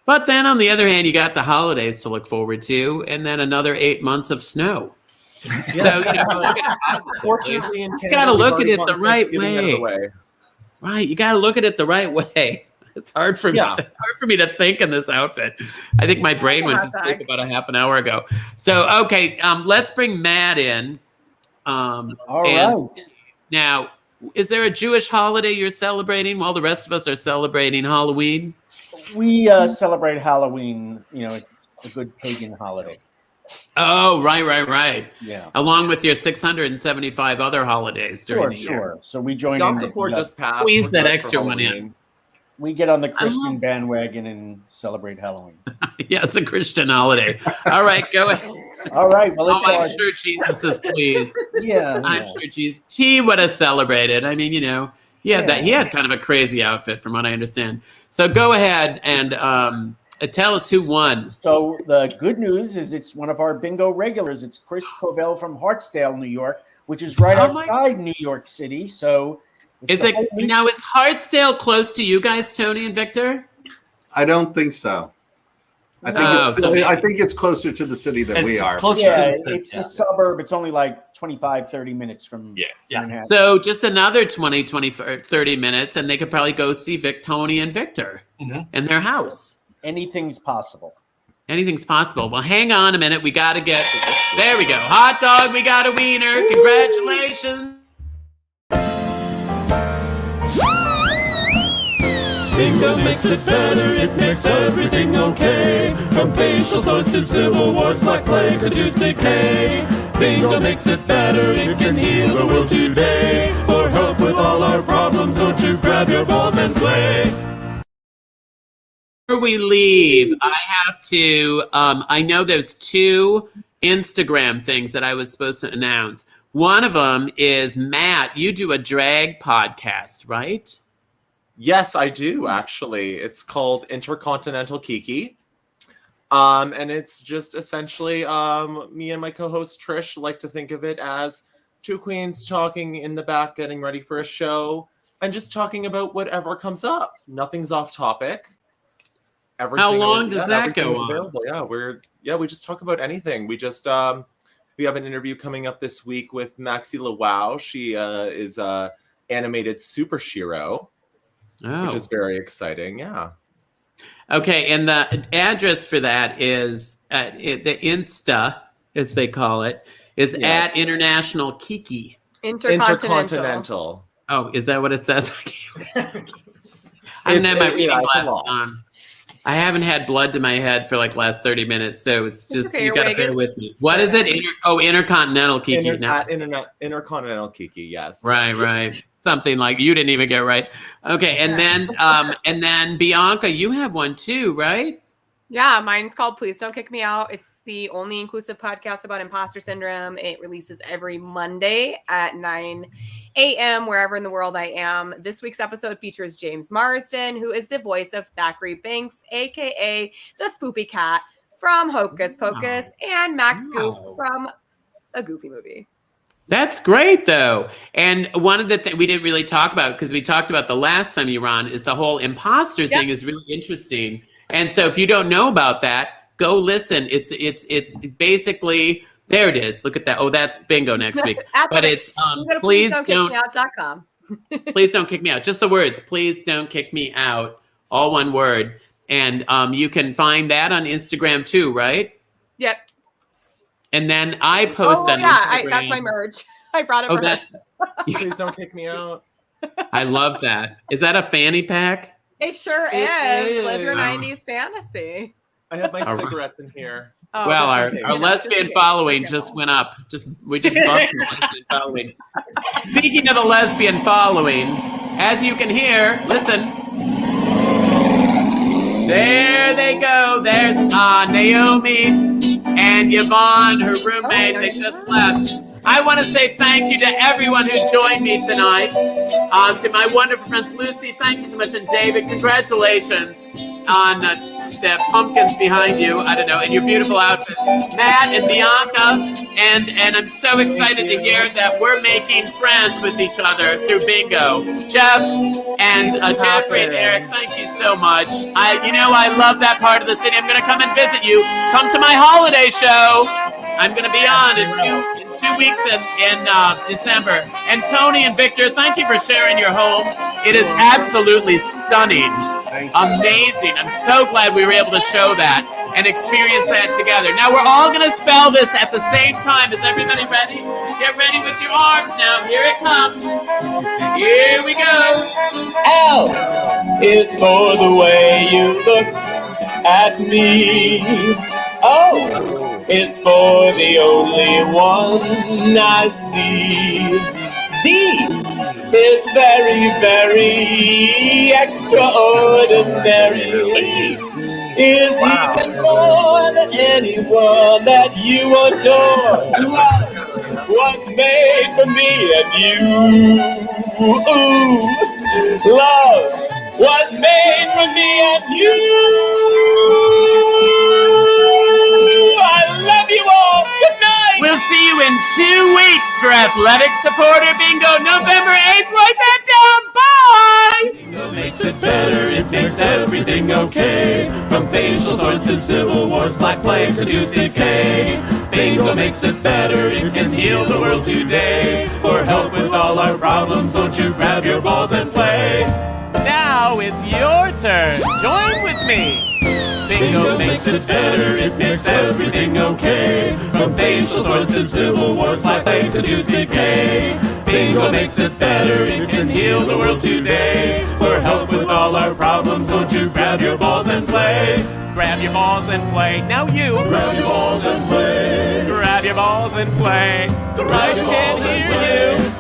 Speaker 2: But then on the other hand, you got the holidays to look forward to, and then another 8 months of snow. So
Speaker 6: Fortunately,
Speaker 2: you got to look at it the right way. Right, you got to look at it the right way. It's hard for me. It's hard for me to think in this outfit. I think my brain went to sleep about a half an hour ago. So okay, let's bring Matt in.
Speaker 11: All right.
Speaker 2: Now, is there a Jewish holiday you're celebrating while the rest of us are celebrating Halloween?
Speaker 11: We celebrate Halloween. It's a good pagan holiday.
Speaker 2: Oh, right.
Speaker 11: Yeah.
Speaker 2: Along with your 675 other holidays during the year.
Speaker 11: Sure. So we join
Speaker 6: Yom
Speaker 11: in.
Speaker 6: Kippur just passed.
Speaker 2: Squeeze that extra one in.
Speaker 11: We get on the Christian bandwagon and celebrate Halloween.
Speaker 2: Yeah, it's a Christian holiday. All right, go ahead.
Speaker 11: All right. Well,
Speaker 2: I'm sure Jesus is pleased. I'm sure Jesus. He would have celebrated. I mean, he had kind of a crazy outfit, from what I understand. So go ahead and tell us who won.
Speaker 11: So the good news is it's one of our bingo regulars. It's Chris Covell from Hartsdale, New York, which is right outside New York City. So
Speaker 2: is Hartsdale close to you guys, Tony and Victor?
Speaker 3: I don't think so. I think it's closer to the city than we are.
Speaker 11: It's a suburb. It's only like 25, 30 minutes from Manhattan.
Speaker 2: So just another 20, 30 minutes, and they could probably go see Tony and Victor in their house.
Speaker 11: Anything's possible.
Speaker 2: Anything's possible. Well, hang on a minute. We got to get... There we go. Hot dog, we got a wiener. Congratulations.
Speaker 12: Bingo makes it better, it makes everything okay. From facial swords to civil wars, black plague to tooth decay. Bingo makes it better, it can heal the world today. For help with all our problems, won't you grab your balls and play?
Speaker 2: Before we leave, I have to, I know there's 2 Instagram things that I was supposed to announce. One of them is, Matt, you do a drag podcast, right?
Speaker 6: Yes, I do, actually. It's called Intercontinental Kiki. And it's just essentially me and my co-host Trish like to think of it as two queens talking in the back, getting ready for a show, and just talking about whatever comes up. Nothing's off topic.
Speaker 2: How long does that go on?
Speaker 6: Available. We just talk about anything. We just we have an interview coming up this week with Maxi LaWow. She is animated Super Shiro, which is very exciting. Yeah.
Speaker 2: Okay, and the address for that is the Insta, as they call it, is at International Kiki.
Speaker 5: Intercontinental.
Speaker 2: Oh, is that what it says? I haven't had my reading glasses on. I haven't had blood to my head for like the last 30 minutes, so it's just you gotta bear with me. What is it? Intercontinental Kiki.
Speaker 6: Intercontinental Kiki. Yes.
Speaker 2: Right. Something like you didn't even get right. Okay, and then Bianca, you have one too, right?
Speaker 5: Yeah, mine's called Please Don't Kick Me Out. It's the only inclusive podcast about imposter syndrome. It releases every Monday at 9 a.m. wherever in the world I am. This week's episode features James Marsden, who is the voice of Thackeray Binks, a.k.a. the Spoopy Cat from Hocus Pocus, and Max Goof from A Goofy Movie.
Speaker 2: That's great, though. And one of the things we didn't really talk about, because we talked about the last time you were on, is the whole imposter thing is really interesting. And so if you don't know about that, go listen. It's basically, there it is. Look at that. Oh, that's bingo next week. But it's please don't kick me
Speaker 5: out.com.
Speaker 2: Please don't kick me out. Just the words. Please don't kick me out. All one word. And you can find that on Instagram too, right?
Speaker 5: Yep.
Speaker 2: And then I post on Instagram.
Speaker 5: That's my merch. I brought it for her.
Speaker 6: Please don't kick me out.
Speaker 2: I love that. Is that a fanny pack?
Speaker 5: It sure is. Live your 90s fantasy.
Speaker 6: I have my cigarettes in here.
Speaker 5: Oh,
Speaker 2: well, our lesbian following just went up. We just bumped the lesbian following. Speaking of the lesbian following, as you can hear, listen. There they go. There's Naomi and Yvonne, her roommate. They just left. I want to say thank you to everyone who joined me tonight. To my wonderful friends, Lucy, thank you so much, and David, congratulations on the pumpkins behind you. I don't know, and your beautiful outfits. Matt and Bianca, and I'm so excited to hear that we're making friends with each other through bingo. Jeff and Jeffrey and Eric, thank you so much. I love that part of the city. I'm going to come and visit you. Come to my holiday show. I'm going to be on in 2 weeks in December. And Tony and Victor, thank you for sharing your home. It is absolutely stunning. Amazing. I'm so glad we were able to show that and experience that together. Now we're all going to spell this at the same time. Is everybody ready? Get ready with your arms now. Here it comes. Here we go.
Speaker 12: L is for the way you look at me. O is for the only one I see. D is very, very extraordinary. E is even more than anyone that you adore. Love was made for me and you. Ooh, love was made for me and you. I love you all. Good night.
Speaker 2: We'll see you in 2 weeks for Athletic Supporter Bingo, November 8th. Write that down. Bye.
Speaker 12: Bingo makes it better. It makes everything okay. From facial sores to civil wars, black plague to tooth decay. Bingo makes it better. It can heal the world today. For help with all our problems, don't you grab your balls and play.
Speaker 14: Now it's your turn. Join with me.
Speaker 12: Bingo makes it better, it makes everything okay. From facial sores to civil wars, black plague to tooth decay. Bingo makes it better, it can heal the world today. For help with all our problems, don't you grab your balls and play.
Speaker 14: Grab your balls and play. Now you.
Speaker 12: Grab your balls and play.
Speaker 14: Grab your balls and play.
Speaker 12: Grab your balls and play.
Speaker 14: I can hear you.